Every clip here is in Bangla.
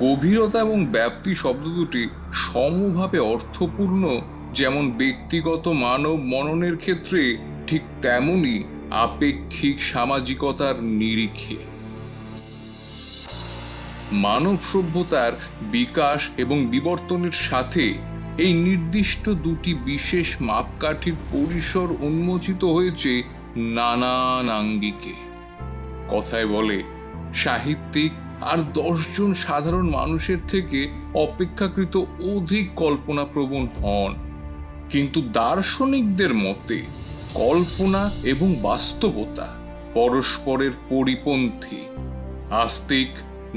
গভীরতা এবং ব্যাপ্তি শব্দ দুটি সমভাবে অর্থপূর্ণ। যেমন ব্যক্তিগত মানব মননের ক্ষেত্রে, ঠিক তেমনি আপেক্ষিক সামাজিকতার নিরিখে। মানব সভ্যতার বিকাশ এবং বিবর্তনের সাথে এই নির্দিষ্ট দুটি বিশেষ মাপকাঠির পরিসর উন্মোচিত হয়েছে নানান আঙ্গিকে। কথায় বলে, সাহিত্যিক আর 10 জন সাধারণ মানুষের থেকে অপেক্ষাকৃত অধিক কল্পনাপ্রবণ হন। কিন্তু দার্শনিকদের মতে কল্পনা এবং বাস্তবতা পরস্পরের পরিপন্থী। আস্তিক,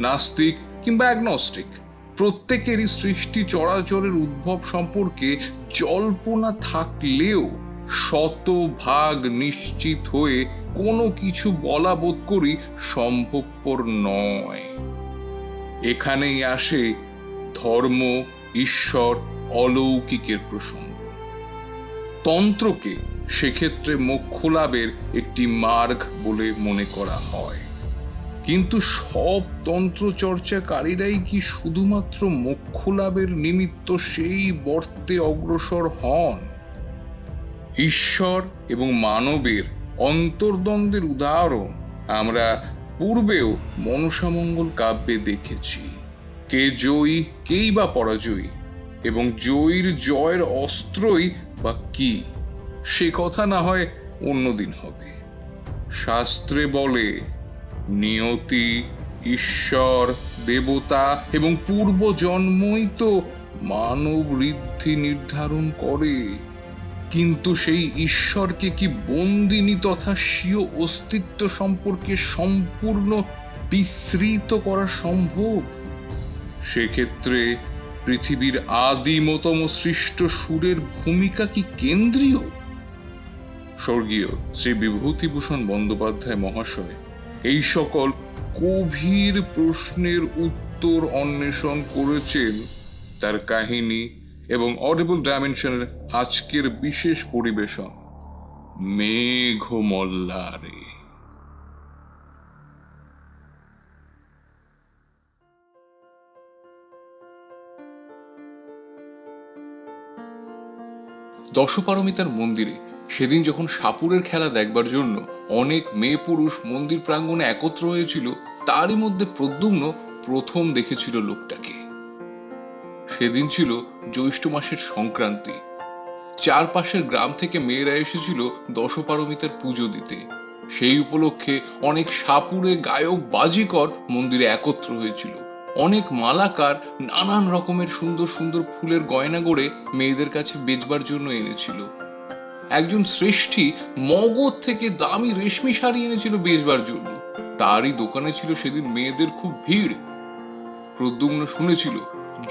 নাস্তিক কিংবা অ্যাগনস্টিক প্রত্যেকেরই সৃষ্টি চরাচরের উদ্ভব সম্পর্কে জল্পনা থাকলেও শতভাগ নিশ্চিত হয়ে কোনো কিছু বলা বোধ করি সম্ভবপর নয়। এখানেই আসে ধর্ম, ঈশ্বর, অলৌকিকের প্রসঙ্গ। তন্ত্রকে সেক্ষেত্রে মোক্ষ লাভের একটি মার্গ বলে মনে করা হয়। কিন্তু সব তন্ত্র চর্চাকারীরাই কি শুধুমাত্র মোক্ষ লাভের নিমিত্ত সেই বর্তে অগ্রসর হন? ঈশ্বর এবং মানবের অন্তর্দ্বন্দ্বের উদাহরণ আমরা পূর্বেও মনসামঙ্গল কাব্যে দেখেছি। কে জয়ী, কেই বা পরাজয়ী, এবং জয়ীর জয়ের অস্ত্রই বা কি, সে কথা না হয় অন্যদিন হবে। শাস্ত্রে বলে, নিয়তি, ঈশ্বর, দেবতা এবং পূর্ব জন্মই তো মানব ঋদ্ধি নির্ধারণ করে। কিন্তু সেই ঈশ্বরকে কি বন্দিনী তথা স্বীয় অস্তিত্ব সম্পর্কে সম্পূর্ণ বিস্মৃত করা সম্ভব? সেক্ষেত্রে পৃথিবীর আদিমতম সৃষ্ট সুরের ভূমিকা কি কেন্দ্রীয়? স্বর্গীয় শ্রী বিভূতিভূষণ বন্দ্যোপাধ্যায় মহাশয় এই সকল গভীর প্রশ্নের উত্তর অন্বেষণ করেছেন তার কাহিনী এবং অডিবল ডাইমেনশনের আজকের বিশেষ পরিবেশন মেঘমল্লারে। দশপারমিতার মন্দিরে সেদিন যখন সাপুরের খেলা দেখবার জন্য অনেক মেয়ে পুরুষ মন্দির প্রাঙ্গণে একত্র হয়েছিল, তারই মধ্যে প্রদ্যুম্ন প্রথম দেখেছিল লোকটাকে। সেদিন ছিল জ্যৈষ্ঠ মাসের সংক্রান্তি। চারপাশের গ্রাম থেকে মেয়েরা এসেছিল দশপারমিতার পুজো দিতে। সেই উপলক্ষে অনেক সাপুরে গায়ক বাজিকর মন্দিরে একত্র হয়েছিল। অনেক মালাকার নানান রকমের সুন্দর সুন্দর ফুলের গয়না গড়ে মেয়েদের কাছে বেচবার জন্য এনেছিল। একজন শ্রেষ্ঠী মগধ থেকে দামি রেশমি শাড়ি এনেছিল বেচবার জন্য। তারই দোকানে ছিল সেদিন মেয়েদের খুব ভিড়। প্রদ্যুম্ন শুনেছিল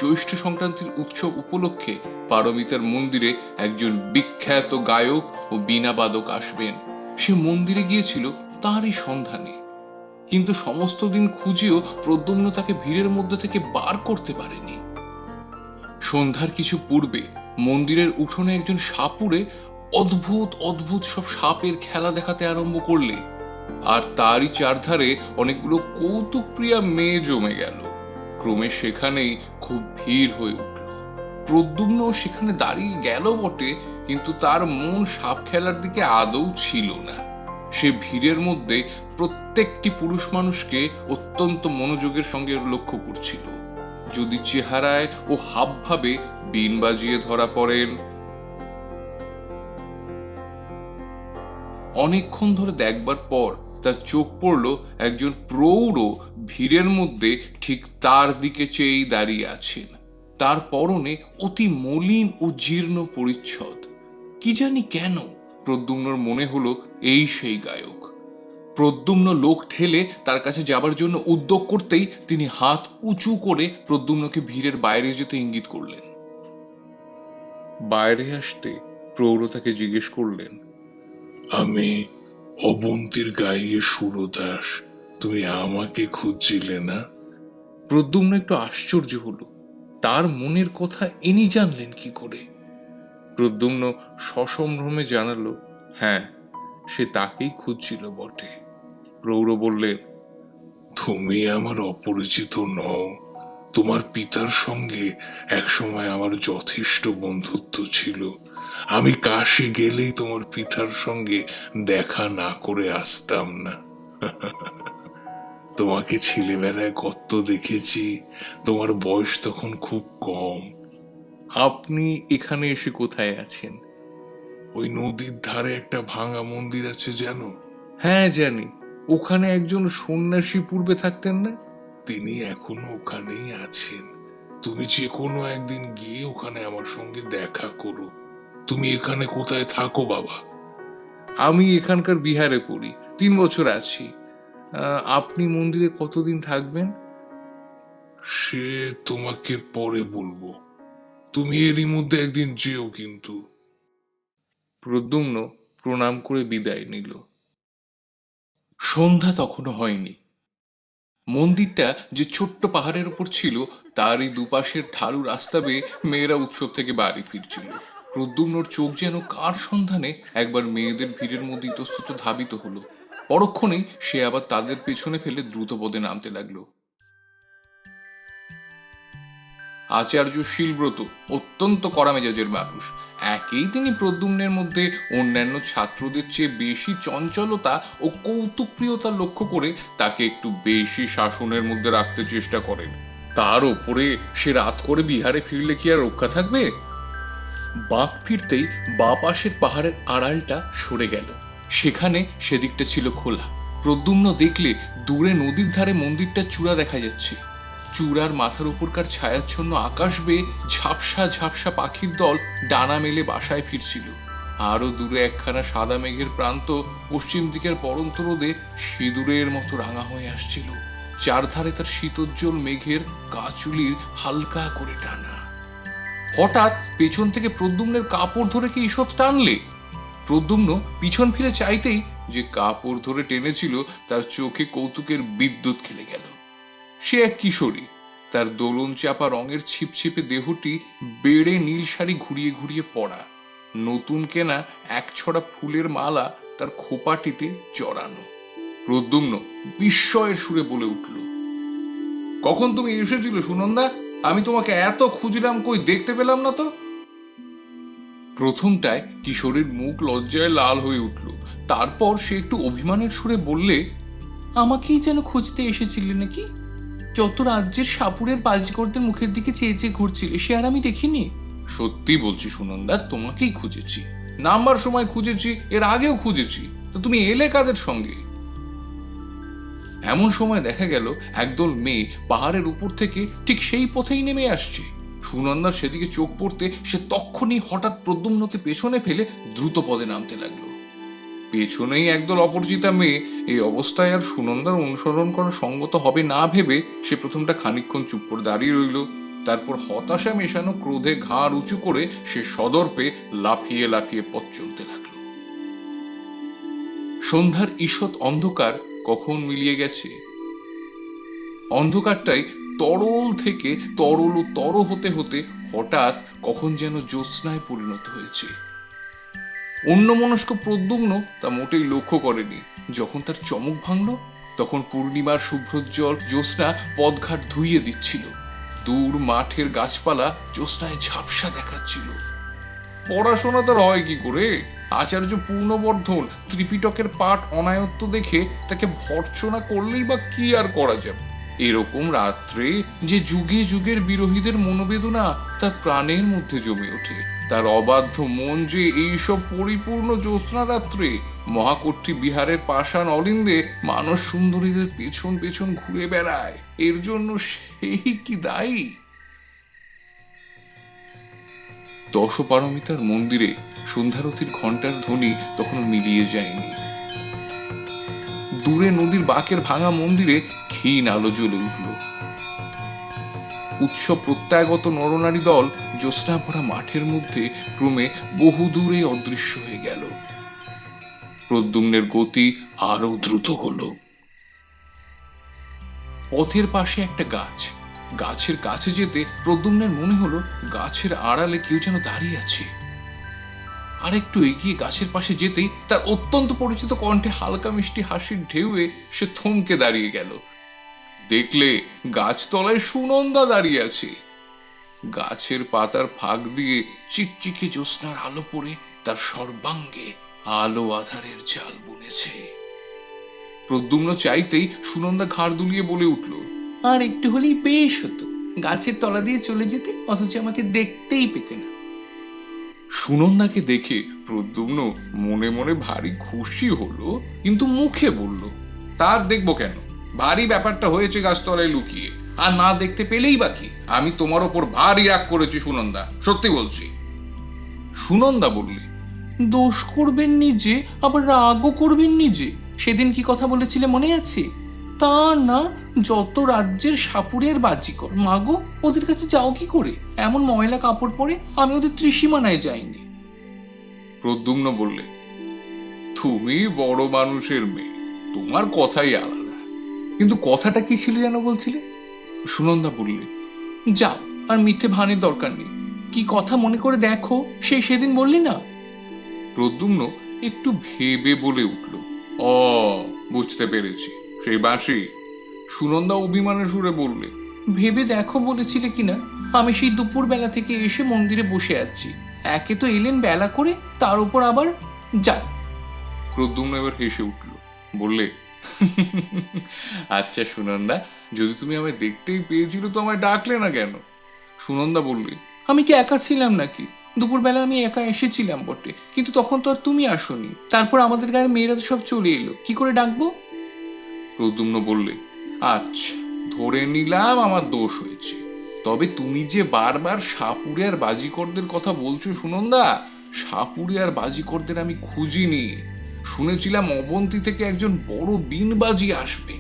জ্যৈষ্ঠ সংক্রান্তির উৎসব উপলক্ষে পারমিতার মন্দিরে একজন বিখ্যাত গায়ক ও বীণাবাদক আসবেন। সে মন্দিরে গিয়েছিল তারই সন্ধানে, কিন্তু সমস্ত দিন খুঁজেও প্রদ্যুম্ন তাকে ভিড়ের মধ্যে থেকে বার করতে পারেনি। সন্ধ্যার কিছু পূর্বে মন্দিরের উঠোনে একজন সাপুরে অদ্ভুত অদ্ভুত সব সাপের খেলা দেখাতে আরম্ভ করলে, আর তারই চারধারে অনেকগুলো কৌতুকপ্রিয়া মেয়ে জমে গেল। ক্রমে সেখানেই খুব ভিড় হয়ে উঠল। প্রদ্যুম্ন সেখানে দাঁড়িয়ে গেল বটে, কিন্তু তার মন সাপ খেলার দিকে আদৌ ছিল না। সে ভিড়ের মধ্যে প্রত্যেকটি পুরুষ মানুষকে অত্যন্ত মনোযোগের সঙ্গে লক্ষ্য করছিল। যদি চেহারায় ও হাবভাবে বীণ বাজিয়ে ধরা পড়েন। অনেকক্ষণ ধরে দেখবার পর তার চোখ পড়ল একজন প্রৌঢ় ভিড়ের মধ্যে ঠিক তার দিকে চেয়েই দাঁড়িয়ে আছেন। তার পরনে অতি মলিন ও জীর্ণ পরিচ্ছদ। কি জানি কেন প্রদ্যুম্নর মনে হলো এই সেই গায়ক। প্রদ্যুম্ন লোক ঠেলে তার কাছে যাবার জন্য উদ্যোগ করতেই তিনি হাত উঁচু করে প্রদ্যুম্নকে ভিড়ের বাইরে যেতে ইঙ্গিত করলেন। বাইরে আসতে প্রৌঢ় তাকে জিজ্ঞেস করলেন, আমি অবন্তীর গায়ে সুরদাস, তুমি আমাকে খুঁজছিলে না? প্রদ্যুম্ন একটু আশ্চর্য হলো, তার মনের কথা ইনি জানলেন কি করে? প্রদ্যুম্ন সসম্ভ্রমে জানালো, হ্যাঁ, সে তাকেই খুঁজছিল বটে। প্রৌঢ় বললেন, তুমি আমার অপরিচিত নও, তোমার পিতার সঙ্গে একসময় আমার যথেষ্ট বন্ধুত্ব ছিল। আমি কাশি গেলেই তোমার পিতার সঙ্গে দেখা না করে আসতাম না। তোমাকে ছেলেবেলায় কত দেখেছি, তোমার বয়স তখন খুব কম। আপনি এখানে এসে কোথায় আছেন? ওই নদীর ধারে একটা ভাঙা মন্দির আছে জানো? হ্যাঁ জানি, ওখানে একজন সন্ন্যাসী পূর্বে থাকতেন না? তিনি এখনো ওখানেই আছেন। তুমি যে কোনো একদিন গিয়ে ওখানে আমার সঙ্গে দেখা করো। তুমি এখানে কোথায় থাকো বাবা? আমি এখানকার বিহারে পড়ি, 3 বছর আছি। আপনি মন্দিরে কতদিন থাকবেন? সে তোমাকে পরে বলবো। তুমি এরই মধ্যে একদিন যেও কিন্তু। প্রদ্যুম্ন প্রণাম করে বিদায় নিল। সন্ধ্যা তখনও হয়নি। মন্দিরটা যে ছোট্ট পাহাড়ের ওপর ছিল, তারই দুপাশের ঢালু রাস্তা বেয়ে মেয়েরা উৎসব থেকে বাড়ি ফিরছিল। প্রদ্যুম্নর চোখ যেন কার সন্ধানে একবার মেয়েদের ভিড়ের মধ্যে ইতস্তত ধাবিত হলো। পরক্ষণেই সে আবার তাদের পেছনে ফেলে দ্রুত পদে নামতে লাগলো। আচার্য শীলব্রত অত্যন্ত কড়া মেজাজের মানুষ। একেই তিনি প্রদ্যুম্নের মধ্যে অন্যান্য ছাত্রদের চেয়ে বেশি চঞ্চলতা ও কৌতুকপ্রিয়তা লক্ষ্য করে তাকে একটু বেশি শাসনের মধ্যে রাখতে চেষ্টা করেন। তার ওপরে সে রাত করে বিহারে ফিরলে কি আর রক্ষা থাকবে? বাঁক ফিরতেই বাঁ পাশের পাহাড়ের আড়ালটা সরে গেল। সেখানে সেদিকটা ছিল খোলা। প্রদ্যুম্ন দেখলে দূরে নদীর ধারে মন্দিরটা চূড়া দেখা যাচ্ছে। চূড়ার মাথার উপরকার ছায়াচ্ছন্ন আকাশ বেয়ে ঝাপসা ঝাপসা পাখির দল ডানা মেলে বাসায় ফিরছিল। আরো দূরে একখানা সাদা মেঘের প্রান্ত পশ্চিম দিকের পড়ন্ত রোদে সিঁদুরের মতো রাঙা হয়ে আসছিল। চারধারে তার শীতোজ্জ্বল মেঘের কাচুলির হালকা করে টানা। হঠাৎ পেছন থেকে প্রদ্যুম্নের কাপড় ধরে কি ঈষৎ টানলে। প্রদ্যুম্ন পিছন ফিরে চাইতেই যে কাপড় ধরে টেনেছিল তার চোখে কৌতুকের বিদ্যুৎ খেলে গেল। সে এক কিশোরী। তার দোলন চাপা রঙের ছিপছিপে দেহটি বেড়ে নীল শাড়ি ঘুরিয়ে ঘুরিয়ে পরা, নতুন কেনা এক ছড়া ফুলের মালা তার খোপাটিতে জড়ানো। প্রদ্যুম্ন বিস্ময়ের সুরে বলে উঠল, কখন তুমি এসেছিল সুনন্দা? আমি তোমাকে এত খুঁজলাম, কই দেখতে পেলাম না তো। প্রথমটায় কিশোরীর মুখ লজ্জায় লাল হয়ে উঠল। তারপর সে একটু অভিমানের সুরে বললে, আমাকেই যেন খুঁজতে এসেছিলে নাকি? যত রাজ্যের সাপুরের বাজিকরদের মুখের দিকে চেয়ে চেয়ে ঘুরছিলে, সে আর আমি দেখিনি। সত্যি বলছি সুনন্দা, তোমাকেই খুঁজেছি। নামবার সময় খুঁজেছি, এর আগেও খুঁজেছি। তো তুমি এলে কাদের সঙ্গে? এমন সময় দেখা গেল একদল মেয়ে পাহাড়ের উপর থেকে ঠিক সেই পথেই নেমে আসছে। সুনন্দার সেদিকে চোখ পড়তে সে তক্ষুনি হঠাৎ প্রদ্যুম্নকে পেছনে ফেলে দ্রুত পদে নামতে লাগলো। পেছনেই একদল অপরিচিতা মেয়ে। এই অবস্থায় আর সুনন্দার অনুসরণ করা সঙ্গত হবে না ভেবে সে প্রথমটা খানিকক্ষণ চুপ করে দাঁড়িয়ে রইল। তারপর হতাশা মেশানো ক্রোধে ঘাড় উঁচু করে সে সদর্পে লাফিয়ে লাফিয়ে পথ চলতে লাগলো। সন্ধ্যার ঈষৎ অন্ধকার কখন মিলিয়ে গেছে। অন্ধকারটাই তরল থেকে তরল ও তর হতে হতে হঠাৎ কখন যেন জ্যোৎস্নায় পরিণত হয়েছে। অন্যমনস্ক প্রদ্যুম্ন তা মোটেই লক্ষ্য করেনি। যখন তার চমক ভাঙল, তখন পূর্ণিমার শুভ্রোজ্জ্বল জ্যোৎস্না পথঘাট ধুইয়ে দিচ্ছিল। দূর মাঠের গাছপালা জ্যোৎস্নায় ঝাপসা দেখাচ্ছিল। পড়াশোনা তার হয় কি করে? আচার্য পূর্ণবর্ধন ত্রিপিটকের পাঠ অনায়ত্ত দেখে তাকে ভর্ৎসনা করলেই বা কি আর করা যাবে। এরকম রাত্রে যে যুগে যুগের বিরোহীদের মনোবেদনা তার প্রাণের মধ্যে জমে ওঠে। তার অবাধ্য মন যে এইসব পরিপূর্ণ জ্যোৎস্না রাত্রে মহাকর্ষী বিহারের পাষাণ অলিন্দে মানস সুন্দরীদের পেছন পেছন ঘুরে বেড়ায়, এর জন্য সেই কি দায়ী? দশপারমিতার মন্দিরে সন্ধ্যারতির ঘণ্টার ধ্বনি তখনও মিলিয়ে যায়নি। দূরে নদীর বাঁকের ভাঙা মন্দিরে ক্ষীণ আলো জ্বলে উঠল। উৎসব প্রত্যাগত নরনারী দল জ্যোৎস্না ভরা মাঠের মধ্যে ক্রমে বহু দূরে অদৃশ্য হয়ে গেল। প্রদ্যুম্নের গতি আরো দ্রুত হলো। পথের পাশে একটা গাছ। গাছের কাছে যেতে প্রদ্যুম্নের মনে হলো গাছের আড়ালে কেউ যেন দাঁড়িয়ে আছে। আর একটু এগিয়ে গাছের পাশে যেতেই তার অত্যন্ত পরিচিত কণ্ঠে হালকা মিষ্টি হাসির ঢেউয়ে সে থমকে দাঁড়িয়ে গেল। দেখলে গাছতলায় সুনন্দা দাঁড়িয়ে আছে। গাছের পাতার ফাঁক দিয়ে চিকচিকে জ্যোৎস্নার আলো পড়ে তার সর্বাঙ্গে আলো আধারের জাল বুনেছে। প্রদ্যুম্ন চাইতেই সুনন্দা ঘাড় দুলিয়ে বলে উঠল, আর একটু হলেই বেশ হতো, গাছের তলা দিয়ে চলে যেতে, অথচ আমাকে দেখতেই পেতে না। সুনন্দাকে দেখে প্রদ্যুম্ন মনে মনে ভারী খুশি হলো, কিন্তু মুখে বলল, তার দেখবো কেন, ভারী ব্যাপারটা হয়েছে গাছতলায় লুকিয়ে, আর না দেখতে পেলেই বাকি। আমি তোমার ওপর ভারী রাগ করেছি সুনন্দা, সত্যি বলছি। সুনন্দা বললে, দোষ করবেন নিজে, আবার রাগও করবেন নিজে। সেদিন কি কথা বলেছিলে মনে আছে? তা না, যত রাজ্যের সাপুরের বাজিকর, মাগো ওদের কাছে যাও কি করে? এমন ময়লা কাপড় পরে আমি ওদের ত্রিসীমানায় যাইনি। প্রদ্যুম্ন বললে, তুমি বড় মানুষের মেয়ে, তোমার কথাই আলাদা। কিন্তু কথাটা কি ছিল যেন বলছিলে? সুনন্দা বললে, যাও, আর মিথ্যে ভানের দরকার নেই। কি কথা মনে করে দেখো, সেদিন বললি না? প্রদ্যুম্ন একটু ভেবে বলে উঠল, ও বুঝতে পেরেছি, সেই বাঁশি। সুনন্দা অভিমানের সুরে বললে, ভেবে দেখো বলেছিলে কিনা? আমি সেই দুপুর বেলা থেকে এসে মন্দিরে বসে আছি। একে তো এলেন বেলা করে, তার উপর আবার যা। প্রদ্যুম্ন এবার হেসে উঠল, বললে, আচ্ছা সুনন্দা, যদি তুমি আমায় দেখতেই পেয়েছিল তো আমায় ডাকলে না কেন? সুনন্দা বললে, আমি কি একা ছিলাম নাকি? দুপুরবেলা আমি একা এসেছিলাম বটে, কিন্তু তখন তো আর তুমি আসোনি। তারপর আমাদের গায়ের মেয়েরা তো সব চলে এলো, কি করে ডাকবো? প্রদ্যুম্ন বললে, আচ্ছা ধরে নিলাম আমার দোষ হয়েছে, তবে তুমি যে বারবার সাপুরে আর বাজিকরদের কথা বলছো সুনন্দা, সাপুরে আর বাজিকরদের আমি খুঁজিনি। শুনেছিলাম অবন্তী থেকে একজন বড় বিনবাজি আসবে।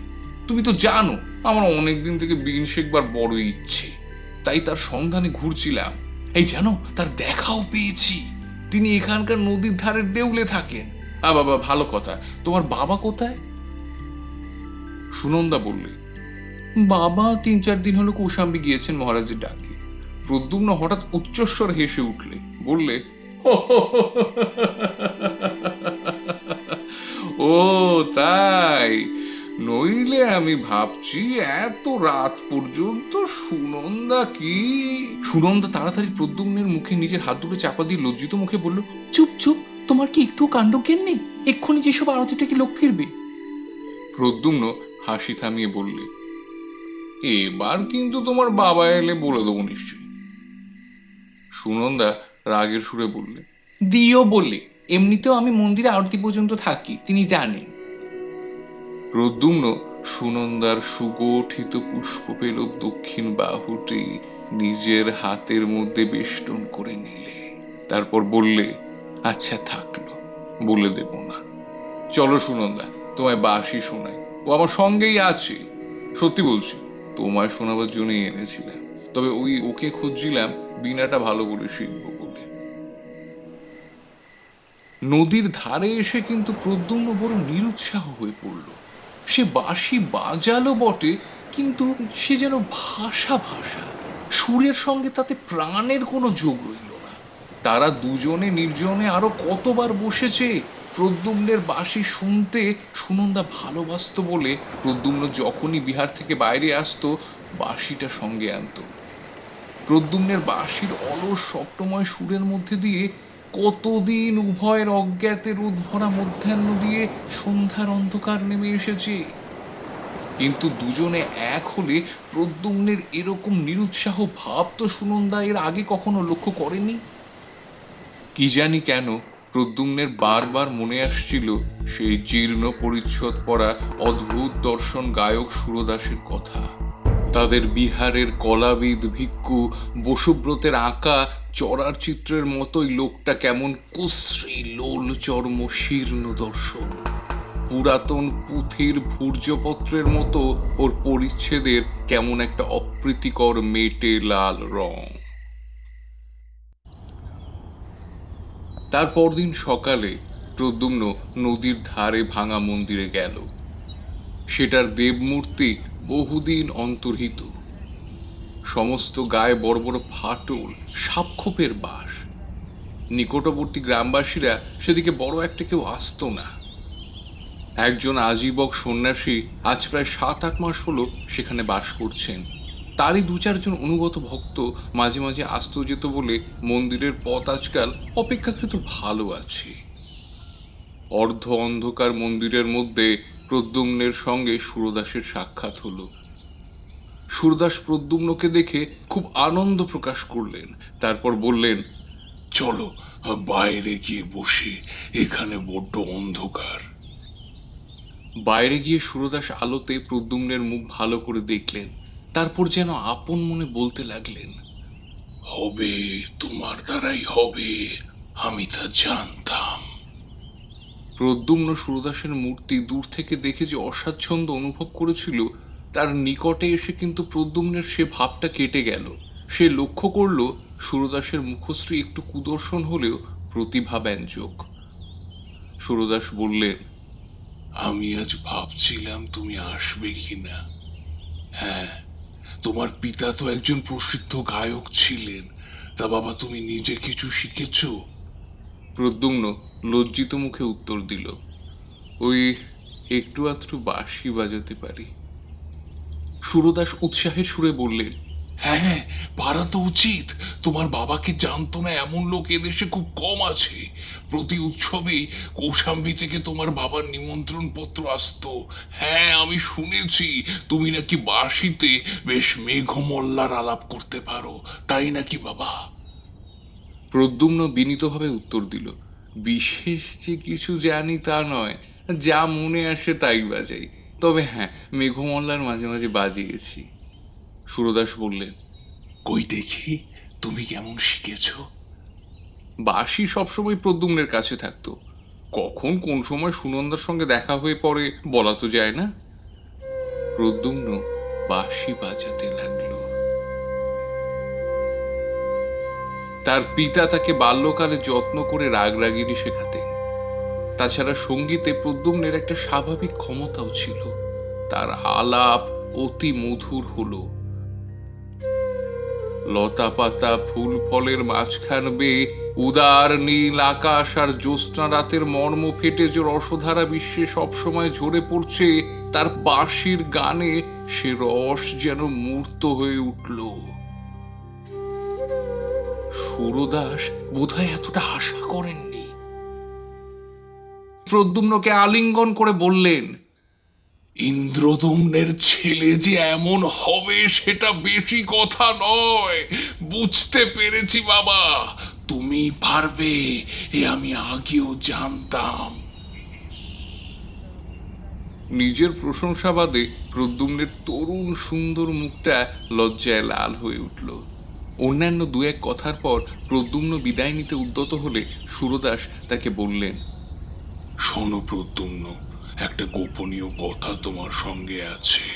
তুমি তো জানো আমার অনেকদিন থেকে বিন শেখবার বড় ইচ্ছে, তাই তার সন্ধানে ঘুরছিলাম। এই জানো, তার দেখাও পেয়েছি। তিনি এখানকার নদীর ধারের দেউলে থাকেন। বাবা, ভালো কথা, তোমার বাবা কোথায়? সুনন্দা বললে, বাবা 3-4 দিন হলো কৌশাম্বী গিয়েছেন মহারাজের ডাকে। প্রদ্যুম্ন হঠাৎ উচ্চস্বর হেসে উঠলে, বললে, ও তাই? নইলে আমি ভাবছি এত রাত পর্যন্ত সুনন্দা কি। সুনন্দা তাড়াতাড়ি প্রদ্যুম্নের মুখে নিজের হাত দুটো চাপা দিয়ে লজ্জিত মুখে বলল, চুপ চুপ, তোমার কি একটু কাণ্ডজ্ঞান নেই? এক্ষুনি যেসব আরতি থেকে লোক ফিরবে। প্রদ্যুম্ন হাসি থামিয়ে বললে, এবার কিন্তু তোমার বাবা এলে বলে দেবো নিশ্চয়ই। সুনন্দা রাগের সুরে বললে, দিও বলে, এমনিতেও আমি মন্দিরে আরতি পর্যন্ত থাকি, তিনি জানেন। প্রদ্যুম্ন সুনন্দার সুগঠিত পুষ্পপেলব দক্ষিণ বাহুটি নিজের হাতের মধ্যে বেষ্টন করে নিলে, তারপর বললে, আচ্ছা থাকলো, বলে দেব না। চলো সুনন্দা, তোমায় বাঁশি শোনাই, ও আমার সঙ্গেই আছে। সত্যি বলছি, তোমায় শোনাবার জন্যই এনেছিলাম, তবে ওকে খুঁজছিলাম বিনাটা ভালো করে শিখবো বলে। নদীর ধারে এসে কিন্তু প্রদ্যুম্ন বড় নিরুৎসাহ হয়ে পড়ল। সে বাঁশি বাজালো বটে, কিন্তু সে যেন ভাষা ভাষা, সুরের সঙ্গে তাতে প্রাণের কোনো যোগ রইল না। তারা দুজনে নির্জনে আরো কতবার বসেছে প্রদ্যুম্নের বাঁশি শুনতে। সুনন্দা ভালোবাসতো বলে প্রদ্যুম্ন যখনই বিহার থেকে বাইরে আসতো বাঁশিটা সঙ্গে আনতো। প্রদ্যুম্নের বাঁশির অলস স্বপ্নময় সুরের মধ্যে দিয়ে কতদিন উভয়ের অজ্ঞাতের উদ্ভরা মধ্যাহ্ন দিয়ে সন্ধ্যার অন্ধকার নেমে এসেছে, কিন্তু দুজনে এক হলে প্রদ্যুম্নের এরকম নিরুৎসাহ ভাব তো সুনন্দা এর আগে কখনো লক্ষ্য করেনি। কি জানি কেন প্রদ্যুম্নের বারবার মনে আসছিল সেই জীর্ণ পরিচ্ছদ পরা অদ্ভুত দর্শন গায়ক সুরদাসের কথা। তাদের বিহারের কলাবিদ ভিক্ষু বসুব্রতের আঁকা চড়ার চিত্রের মতোই লোকটা কেমন কুশ্রী লোল চর্ম শীর্ণ দর্শন। পুরাতন পুঁথির ভূর্জপত্রের মতো ওর পরিচ্ছেদের কেমন একটা অপ্রীতিকর মেটে লাল রং। তার পরদিন সকালে প্রদ্যুম্ন নদীর ধারে ভাঙা মন্দিরে গেল। সেটার দেবমূর্তি বহুদিন অন্তর্হিত, সমস্ত গায়ে বড় বড় ফাটল, সাপখোপের বাস। নিকটবর্তী গ্রামবাসীরা সেদিকে বড় একটা কেউ আসতো না। একজন আজীবক সন্ন্যাসী আজ প্রায় 7-8 মাস হলো সেখানে বাস করছেন। তারই 2-4 জন অনুগত ভক্ত মাঝে মাঝে আসতো যেত বলে মন্দিরের পথ আজকাল অপেক্ষাকৃত ভালো আছে। অর্ধ অন্ধকার মন্দিরের মধ্যে প্রদ্যুম্নের সঙ্গে সুরদাসের সাক্ষাৎ হলো। সুরদাস প্রদ্যুম্নকে দেখে খুব আনন্দ প্রকাশ করলেন, তারপর বললেন, চলো বাইরে গিয়ে বসে, এখানে বড্ড অন্ধকার। বাইরে গিয়ে সুরদাস আলোতে প্রদ্যুম্নের মুখ ভালো করে দেখলেন, তারপর যেন আপন মনে বলতে লাগলেন, হবে, তোমার দ্বারাই হবে, আমি তা জানতাম। প্রদ্যুম্ন সুরদাসের মূর্তি দূর থেকে দেখে যে অস্বাচ্ছন্দ্য অনুভব করেছিল, তার নিকটে এসে কিন্তু প্রদ্যুম্নের সে ভাবটা কেটে গেল। সে লক্ষ্য করল সুরদাসের মুখশ্রী একটু কুদর্শন হলেও প্রতিভা ব্যঞ্জক। সুরদাস বললেন, আমি আজ ভাবছিলাম তুমি আসবে কিনা। হ্যাঁ, তোমার পিতা তো একজন প্রসিদ্ধ গায়ক ছিলেন, তা বাবা তুমি নিজে কিছু শিখেছো? প্রদ্যুম্ন লজ্জিত মুখে উত্তর দিল, ওই একটু আধটু বাঁশি বাজাতে পারি। সুরদাস উৎসাহের সুরে বললেন, হ্যাঁ, পারা তো উচিত। তোমার বাবাকে জানতো না এমন লোক এদেশে খুব কম আছে। প্রতি উৎসবেই কৌশাম্বী থেকে তোমার বাবার নিমন্ত্রণ পত্র আসতো। হ্যাঁ, আমি শুনেছি তুমি নাকি বাঁশিতে বেশ মেঘমল্লার আলাপ করতে পারো, তাই নাকি বাবা? প্রদ্যুম্ন বিনীতভাবে উত্তর দিল, বিশেষ যে কিছু জানি তা নয়, যা মনে আসে তাই বাজাই। তবে হ্যাঁ, মেঘমল্লার মাঝে মাঝে বাজিয়েছি। সুরদাস বললেন, কই দেখি তুমি কেমন শিখেছো? বাঁশি সবসময় প্রদ্যুম্নের কাছে থাকতো, কখন কোন সময় সুনন্দার সঙ্গে দেখা হয়ে পড়ে বলা তো যায় না। প্রদ্যুম্ন বাঁশি বাজাতে লাগলো। তার পিতা তাকে বাল্যকালে যত্ন করে রাগরাগিনী শেখাতেন। তাছাড়া সঙ্গীতে প্রদ্যুম্নের একটা স্বাভাবিক ক্ষমতাও ছিল। তার আলাপ অতি মধুর হলো। লতা পাতা ফুল ফলের মাঝখান বেয়ে উদার নীল আকাশ আর জ্যোৎস্না রাতের মর্ম ফেটে যে রসধারা বিশ্বে সবসময় ঝরে পড়ছে, তার বাঁশির গানে সে রস যেন মূর্ত হয়ে উঠল। সুরদাস বোধহয় এতটা আশা করেননি। প্রদ্যুম্নকে আলিঙ্গন করে বললেন, ইন্দ্রদম্নের ছেলে যে এমন হবে সেটা বেশি কথা নয়। বুঝতে পেরেছি বাবা, তুমি পারবে, এ আমি আগেও জানতাম। নিজের প্রশংসাবাদে প্রদ্যুম্নের তরুণ সুন্দর মুখটা লজ্জায় লাল হয়ে উঠল। অন্যান্য 2-1 কথার পর প্রদ্যুম্ন বিদায় নিতে উদ্যত হলে সুরদাস তাকে বললেন, শোনো প্রদ্যুম্ন, একটা গোপনীয় কথা তোমার সঙ্গে আছে।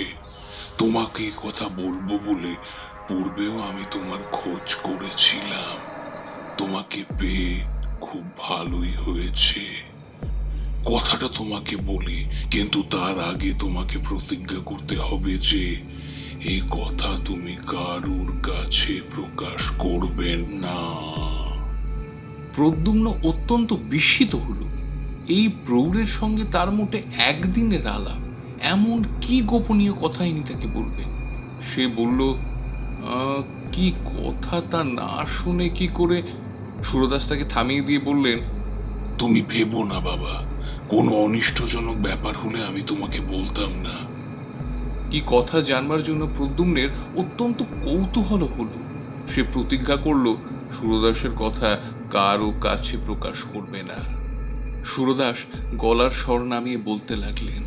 তোমাকে এ কথা বলবো বলে পূর্বেও আমি তোমার খোঁজ করেছিলাম। তোমাকে পেয়ে খুব ভালোই হয়েছে। কথাটা তোমাকে বলি, কিন্তু তার আগে তোমাকে প্রতিজ্ঞা করতে হবে যে এই কথা তুমি কারুর কাছে প্রকাশ করবে না। প্রদ্যুম্ন অত্যন্ত বিস্মিত হল। এই প্রৌঢ়ের সঙ্গে তার মোটে একদিনের আলাপ, এমন কি গোপনীয় কথা ইনি তাকে বলবেন? সে বলল, কি কথা তা না শুনে কি করে? সুরদাস তাকে থামিয়ে দিয়ে বললেন, তুমি ভেবো না বাবা, কোনো অনিষ্টজনক ব্যাপার হলে আমি তোমাকে বলতাম না। কি কথা জানবার জন্য প্রদ্যুম্নের অত্যন্ত কৌতূহল হলো। সে প্রতিজ্ঞা করল সুরদাসের কথা কারো কাছে প্রকাশ করবে না। সুরদাস গলার স্বর নামিয়ে বলতে লাগলেন,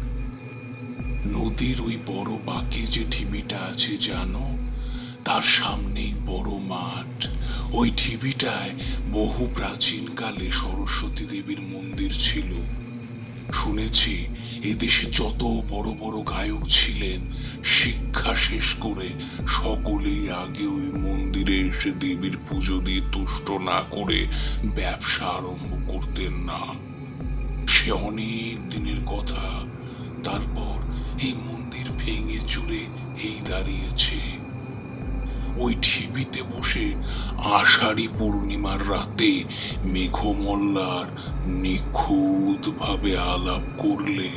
নদীর ওই বড় বাঁকে যে ঢিবিটা আছে জানো, তার সামনেই বড় মাঠ। ওই ঢিবিটায় বহু প্রাচীনকালে সরস্বতী দেবীর মন্দির ছিল। শুনেছি এদেশে যত বড় বড় গায়ক ছিলেন, শিক্ষা শেষ করে সকলেই আগে ওই মন্দিরে এসে দেবীর পুজো দিয়ে তুষ্ট না করে ব্যবসা আরম্ভ করতেন না। সে অনেক দিনের কথা। তারপর এই মন্দির ভেঙে চুরে এই দাঁড়িয়েছে। ওই ঢিবিতে বসে আষাঢ়ী পূর্ণিমার রাতে মেঘমল্লার নিখুঁত ভাবে আলাপ করলে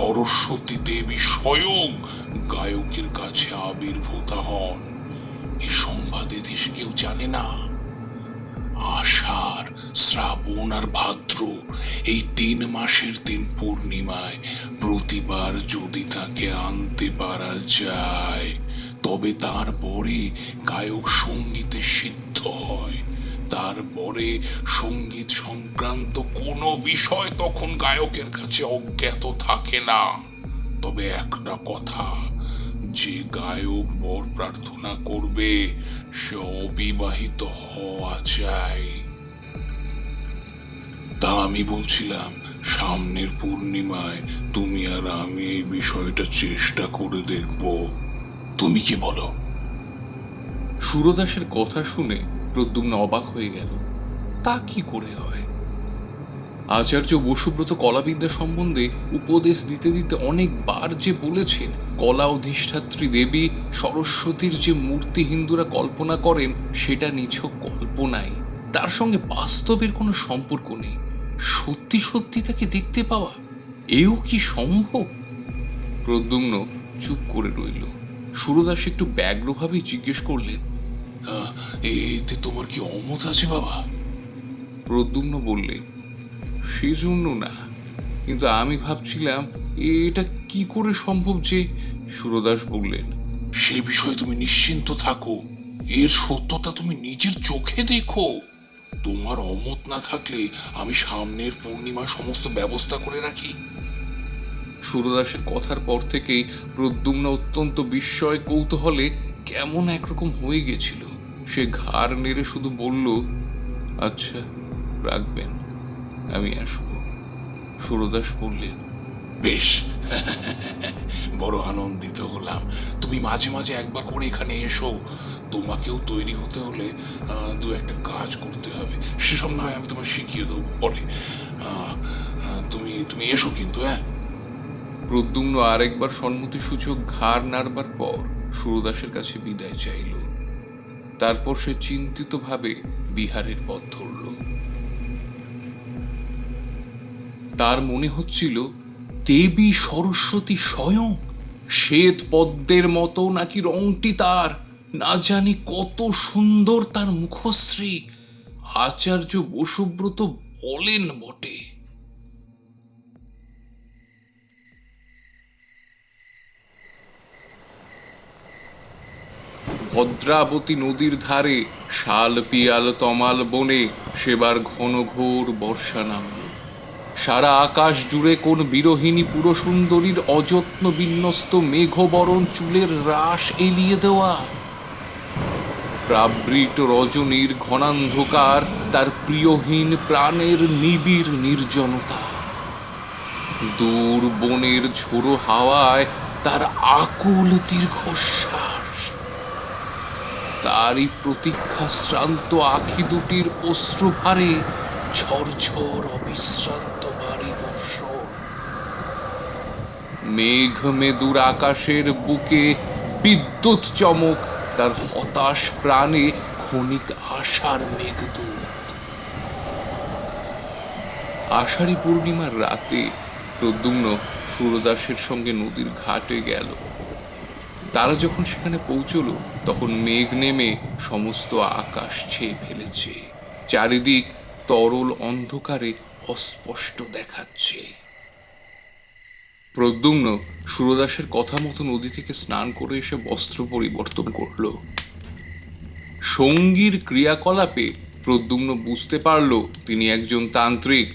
সরস্বতী দেবী স্বয়ং গায়কের কাছে আবির্ভূতা হন। এ সংবাদে দেশে কেউ জানে না। আষাঢ়, শ্রাবণ আর ভাদ্র এই 3 মাসের দিন পূর্ণিমায় প্রতিবার যদি তাকে আনতে পারা যায়, তবে তারপরে গায়ক সঙ্গীতে সিদ্ধ হয়। তারপরে সঙ্গীত সংক্রান্ত কোনো বিষয় তখন গায়কের কাছে অজ্ঞাত থাকে না। তবে একটা কথা, যে গায়ক বর প্রার্থনা করবে সে অবিবাহিত হওয়া চাই। তা আমি বলছিলাম, সামনের পূর্ণিমায় তুমি আর আমি এই বিষয়টা চেষ্টা করে দেখব। তুমি কি বলো? সুরদাসের কথা শুনে প্রদ্যুম্ন অবাক হয়ে গেল। তা কি করে হয়? আচার্য বসুব্রত কলাবিদ্যা সম্বন্ধে উপদেশ দিতে দিতে অনেকবার যে বলেছেন, কলা অধিষ্ঠাত্রী দেবী সরস্বতীর যে মূর্তি হিন্দুরা কল্পনা করেন সেটা নিছক কল্পনাই, তার সঙ্গে বাস্তবের কোনো সম্পর্ক নেই। সত্যি সত্যি তাকে দেখতে পাওয়া এও কি সম্ভব? প্রদ্যুম্ন চুপ করে রইল। সুরদাস একটু ব্যগ্রভাবে জিজ্ঞেস করলেন, এতে তোমার কি অমত আছে বাবা? প্রদ্যুম্ন বললেন, সেজন্য না, কিন্তু আমি ভাবছিলাম এটা কি করে সম্ভব যে। সুরদাস বললেন, সে বিষয়ে তুমি নিশ্চিন্ত থাকো, এর সত্যতা তুমি নিজের চোখে দেখো। তোমার অমত না থাকলে আমি সামনের পূর্ণিমা সমস্ত ব্যবস্থা করে রাখি। সুরদাসের কথার পর থেকেই প্রদ্যুম্ন অত্যন্ত বিস্ময় কৌতূহলে কেমন একরকম হয়ে গেছিল। সে ঘাড় নেড়ে শুধু বলল, আচ্ছা রাখবেন, আমি আসব। সুরদাস বললেন, বেশ, বড় আনন্দিত হলাম। তুমি মাঝে মাঝে একবার করে এখানে এসো। তোমাকেও তৈরি হতে হলে 2-1টা কাজ করতে হবে, সেসব না হয় আমি তোমায় শিখিয়ে দেবো পরে। তুমি এসো কিন্তু। প্রদ্যুম্ন আরেকবার সম্মতিসূচক ঘাড় নাড়বার পর সুরদাসের কাছে বিদায় চাইল। তারপর সে চিন্তিতভাবে বিহারের পথ ধরল। তার মনে হচ্ছিল দেবী সরস্বতী স্বয়ং, শ্বেত পদ্মের মতো নাকি রংটি তার, না জানি কত সুন্দর তার মুখশ্রী। আচার্য বসুব্রত বলেন বটে। ভদ্রাবতী নদীর ধারে শাল পিয়াল তমাল বনে সেবার ঘন ঘোর বর্ষা নামল। সারা আকাশ জুড়ে কোন বিরোহিণী পুরসুন্দরীর অযত্ন বিন্যস্ত মেঘবরণ চুলের রাশ এলিয়ে দেওয়া। প্রাবৃত রজনীর ঘনান্ধকার তার প্রিয়হীন প্রাণের নিবিড় নির্জনতা। দূর বনের ঝোড়ো হাওয়ায় তার আকুল দীর্ঘশ্বাস। তারই প্রতীক্ষা শ্রান্ত আখি দুটির অশ্রুভারে ঝরঝর অবিশ্রান্ত বাড়ি বর্ষণ। মেঘ মেদুর আকাশের বুকে বিদ্যুৎ চমক তার হতাশ প্রাণে ক্ষণিক আশার মেঘদূত। আষাঢ়ী পূর্ণিমার রাতে প্রদ্যুম্ন সুরদাসের সঙ্গে নদীর ঘাটে গেল। তারা যখন সেখানে পৌঁছল তখন মেঘ নেমে সমস্ত আকাশ ছেয়ে ফেলেছে। চারিদিক তরল অন্ধকারে অস্পষ্ট দেখাচ্ছে। প্রদ্যুম্ন সুরদাসের কথা মতো নদী থেকে স্নান করে এসে বস্ত্র পরিবর্তন করল। সঙ্গীর ক্রিয়াকলাপে প্রদ্যুম্ন বুঝতে পারল তিনি একজন তান্ত্রিক।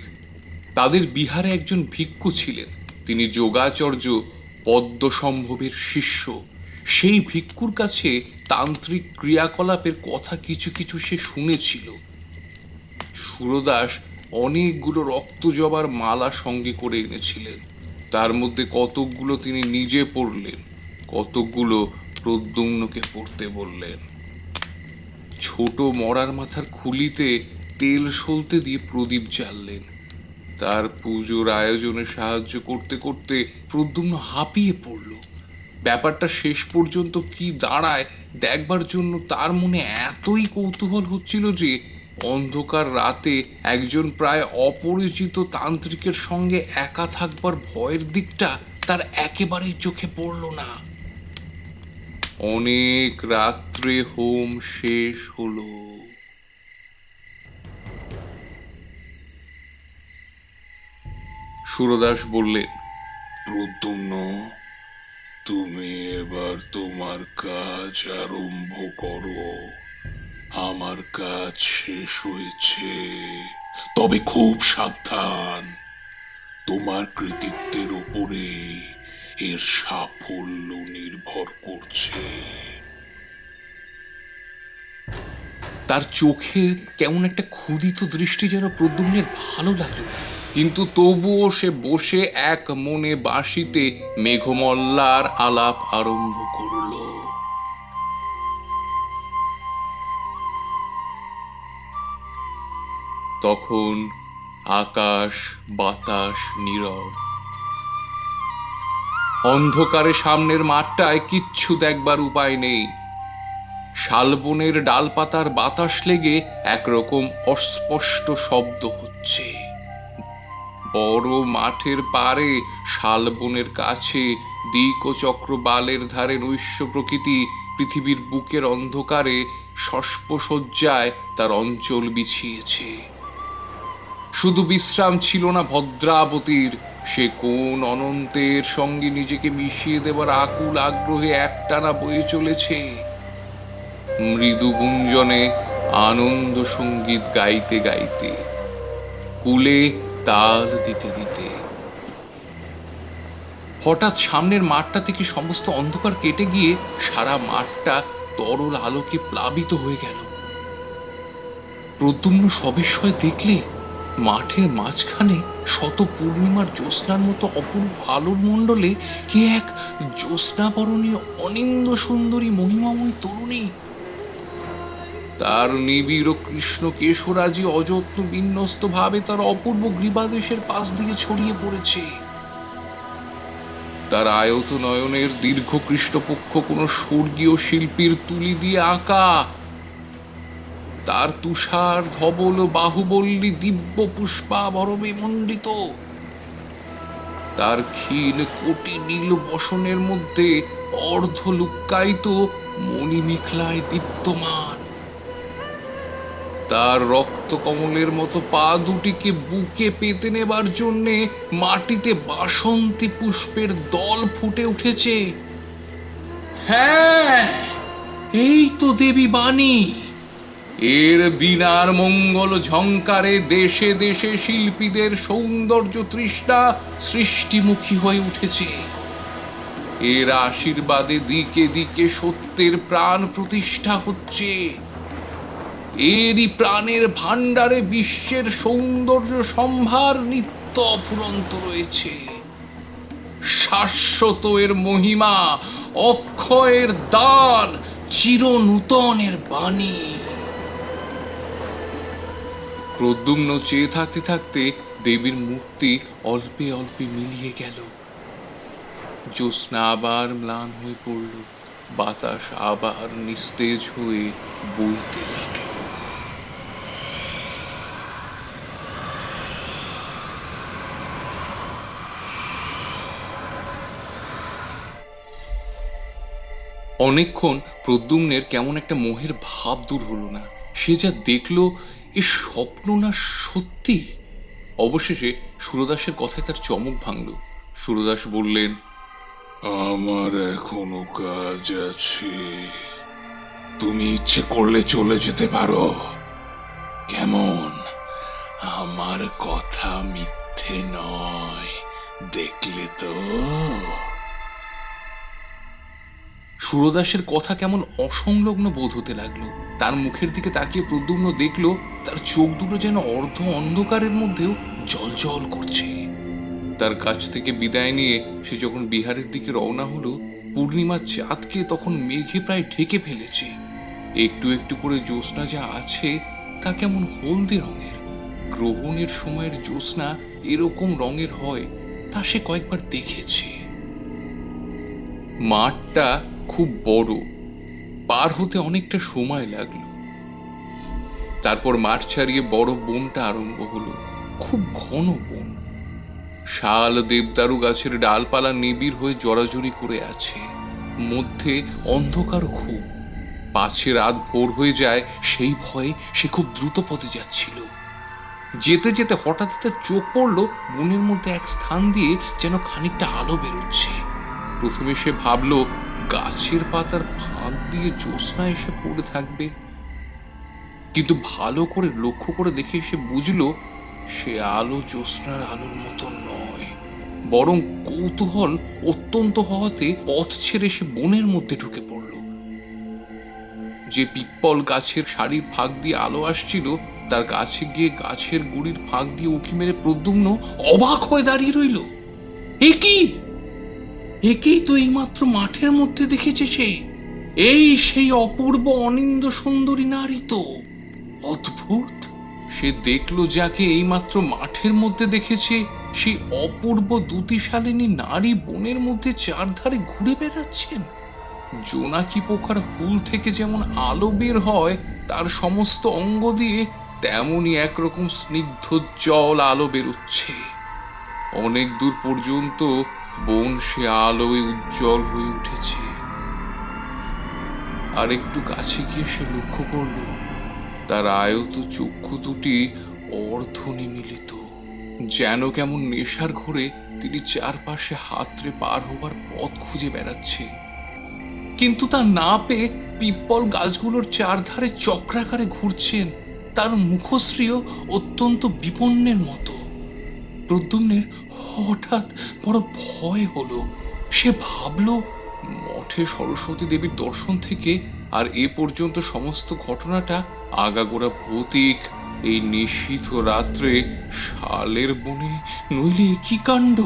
তাদের বিহারে একজন ভিক্ষু ছিলেন, তিনি যোগাচার্য পদ্মসম্ভবের শিষ্য। সেই ভিক্ষুর কাছে তান্ত্রিক ক্রিয়াকলাপের কথা কিছু কিছু সে শুনেছিল। সুরদাস অনেকগুলো রক্তজবার মালা সঙ্গে করে এনেছিলেন। তার মধ্যে কতকগুলো তিনি নিজে পড়লেন, কতকগুলো প্রদ্যুম্নকে পড়তে বললেন। ছোট মরার মাথার খুলিতে তেল সলতে দিয়ে প্রদীপ জ্বাললেন। তার পুজোর আয়োজনে সাহায্য করতে করতে প্রদ্যুম্ন হাঁপিয়ে পড়ল। ব্যাপারটা শেষ পর্যন্ত কি দাঁড়ায় দেখবার জন্য তার মনে এতই কৌতূহল হচ্ছিল যে অন্ধকার রাতে একজন প্রায় অপরিচিত তান্ত্রিকের সঙ্গে একা থাকবার ভয়ের দিকটা তার একেবারেই চোখে পড়ল না। অনেক রাত্রে হোম শেষ হলো। সুরদাস বললেন, প্রদ্যুম্ন, তুমি এবার তোমার কাজ আরম্ভ করো। আমার কাজ শেষ হয়েছে, তবে খুব সাবধান। তোমার কৃতিত্বের উপরে এর সাফল্য নির্ভর করছে। তার চোখে কেমন একটা ক্ষুধিত দৃষ্টি যেন প্রদ্যুম্নের ভালো লাগলো না। কিন্তু তবুও সে বসে এক মনে বাঁশিতে মেঘমল্লার আলাপ আরম্ভ করল। তখন আকাশ বাতাস নীরব। অন্ধকারে সামনের মাঠটায় কিচ্ছু দেখবার উপায় নেই। শালবনের ডালপাতার বাতাস লেগে একরকম অস্পষ্ট শব্দ হচ্ছে। বড় মাঠের পারে শালবনের কাছে দিক ও চক্র বালের ধারে নৈশ প্রকৃতি পৃথিবীর বুকের অন্ধকারে শস্পসজ্জায় তার অঞ্চল বিছিয়েছে। শুধু বিশ্রাম ছিল না ভদ্রাবতীর, সে কোন অনন্তের সঙ্গে নিজেকে মিশিয়ে দেবার আকুল আগ্রহে একটানা বয়ে চলেছে। মৃদু গুঞ্জনে আনন্দ সঙ্গীত গাইতে গাইতে, কুলে তাল দিতে দিতে। হঠাৎ সামনের মাঠটা থেকে সমস্ত অন্ধকার কেটে গিয়ে সারা মাঠটা তরল আলোকে প্লাবিত হয়ে গেল। প্রদ্যুম্ন সবিস্ময়ে দেখলে মাঠের মাঝখানে শত পূর্ণিমার জ্যোৎস্নার মতো অপূর্ব আলোর মণ্ডলে কে এক জ্যোৎস্নাবরণী অনিন্দ সুন্দরী মহিমাময়ী তরুণী। তার নিবিড় কৃষ্ণ কেশরাজি অযত্ন বিন্যস্ত ভাবে তার অপূর্ব গ্রীবাদেশের পাশ দিয়ে ছড়িয়ে পড়েছে। তার আয়ত নয়নের দীর্ঘ কৃষ্ণপক্ষ কোন স্বর্গীয় শিল্পীর তুলি দিয়ে আঁকা। তার তুষার ধবল বাহুবল্লী দিব্য পুষ্পাবরণে মণ্ডিত। তার ক্ষীণ কোটি নীল বসনের মধ্যে অর্ধ লুক্কায়িত মণিমেখলায় দীপ্তমান। তার রক্ত কমলের মতো পা দুটিকে বুকে পেতে নেবার জন্যে মাটিতে বাসন্তী পুষ্পের দল ফুটে উঠেছে। হ্যাঁ, এই তো দেবী বাণী। এর বীণার মঙ্গল ঝংকারে দেশে দেশে শিল্পীদের সৌন্দর্য তৃষ্ণা সৃষ্টিমুখী হয়ে উঠেছে। এর আশীর্বাদে দিকে দিকে সত্যের প্রাণ প্রতিষ্ঠা হচ্ছে। এরই প্রাণের ভাণ্ডারে বিশ্বের সৌন্দর্য সম্ভার নিত্য অফুরন্ত রয়েছে। শাশ্বত এর মহিমা, অক্ষয়ের দান, চির নূতনের বাণী। প্রদ্যুম্ন চেয়ে থাকতে থাকতে দেবীর মূর্তি অল্পে অল্পে মিলিয়ে গেল। জ্যোৎস্না আবার ম্লান হয়ে পড়ল, বাতাস আবার নিস্তেজ হয়ে বইতে লাগল। অনেকক্ষণ প্রদ্যুম্নের কেমন একটা মোহের ভাব দূর হলো না। সে যা দেখলো, এ স্বপ্ন না সত্যি। অবশেষে সুরদাসের কথায় তার চমক ভাঙল। সুরদাস বললেন, আমার এখনো কাজ আছে। তুমি ইচ্ছে করলে চলে যেতে পারো। কেমন? আমার কথা মিথ্যে নয়, দেখলে তো? সুরদাসের কথা কেমন অসংলগ্ন বোধ হতে লাগলো। তার মুখের দিকে তাকিয়ে প্রদ্যুম্ন দেখলো তার চোখ দুটো যেন অর্ধ অন্ধকারের মধ্যেও জ্বলজ্বল করছে। তার কাছ থেকে বিদায় নিয়ে সে যখন বিহারের দিকে রওনা হলো, পূর্ণিমার চাঁদকে তখন মেঘে প্রায় ঢেকে ফেলেছে। একটু একটু করে জ্যোৎস্না যা আছে তা কেমন হলদে রঙের। গ্রহণের সময়ের জ্যোৎস্না এরকম রঙের হয় তা সে কয়েকবার দেখেছে। মাঠটা খুব বড়, পার হতে অনেকটা সময় লাগলো। তারপর মাঠ ছাড়িয়ে বড় বনটা আরম্ভ হলো, খুব ঘন বন। শাল দেবদারু গাছের ডালপালা নিবিড় হয়ে জড়াজড়ি করে আছে, মধ্যে অন্ধকার খুব। পাছে রাত ভোর হয়ে যায় সেই ভয়ে সে খুব দ্রুত পথে যাচ্ছিল। যেতে যেতে হঠাৎ তার চোখ পড়ল বনের মধ্যে এক স্থান দিয়ে যেন খানিকটা আলো বেরোচ্ছে। প্রথমে সে ভাবল গাছের পাতার ফাঁক দিয়ে জ্যোৎস্না এসে পড়ে থাকবে, কিন্তু ভালো করে লক্ষ্য করে দেখে সে বুঝল সে আলো জ্যোৎস্নার আলোর মতো নয়, বরং কৌতূহল অত্যন্ত হওয়াতে পথ ছেড়ে সে বনের মধ্যে ঢুকে পড়ল। যে পিপ্পল গাছের সারির ফাঁক দিয়ে আলো আসছিল তার কাছে গিয়ে গাছের গুড়ির ফাঁক দিয়ে উঁকি মেরে প্রদ্যুম্ন অবাক হয়ে দাঁড়িয়ে রইল। একেই তো এইমাত্র মাঠের মধ্যে দেখেছে সে, এই সেই অপূর্ব অনিন্দ সুন্দরী নারী তো। অদ্ভুত! সে দেখলো যাকে এইমাত্র মাঠের মধ্যে দেখেছে সেই অপূর্ব দ্যুতিশালিনী নারী বনের মধ্যে চারধারে ঘুরে বেড়াচ্ছেন। জোনাকি পোকার হুল থেকে যেমন আলো বের হয় তার সমস্ত অঙ্গ দিয়ে তেমনই একরকম স্নিগ্ধ জল আলো বেরোচ্ছে। অনেক দূর পর্যন্ত বন সে আলোয় উজ্জ্বল হয়ে উঠেছে। আর একটু কাছে গিয়ে সে লক্ষ্য করল তার আয়ত চক্ষু দুটি অর্ধনিমিলিত, যেন কেমন নেশার ঘোরে তিনি চারপাশে হাতড়ে পার হবার পথ খুঁজে বেড়াচ্ছে। কিন্তু তা না পেয়ে পিপ্পল গাছগুলোর চারধারে চক্রাকারে ঘুরছেন, তার মুখশ্রীও অত্যন্ত বিপন্নের মতো। প্রদ্যুম্নের হঠাৎ বড় ভয় হলো। সে ভাবল মঠে সরস্বতী দেবীর দর্শন থেকে আর এ পর্যন্ত সমস্ত ঘটনাটা আগাগোড়া ভৌতিক। এই নিশীথ রাত্রে শালের বনে নইলে কি কাণ্ড!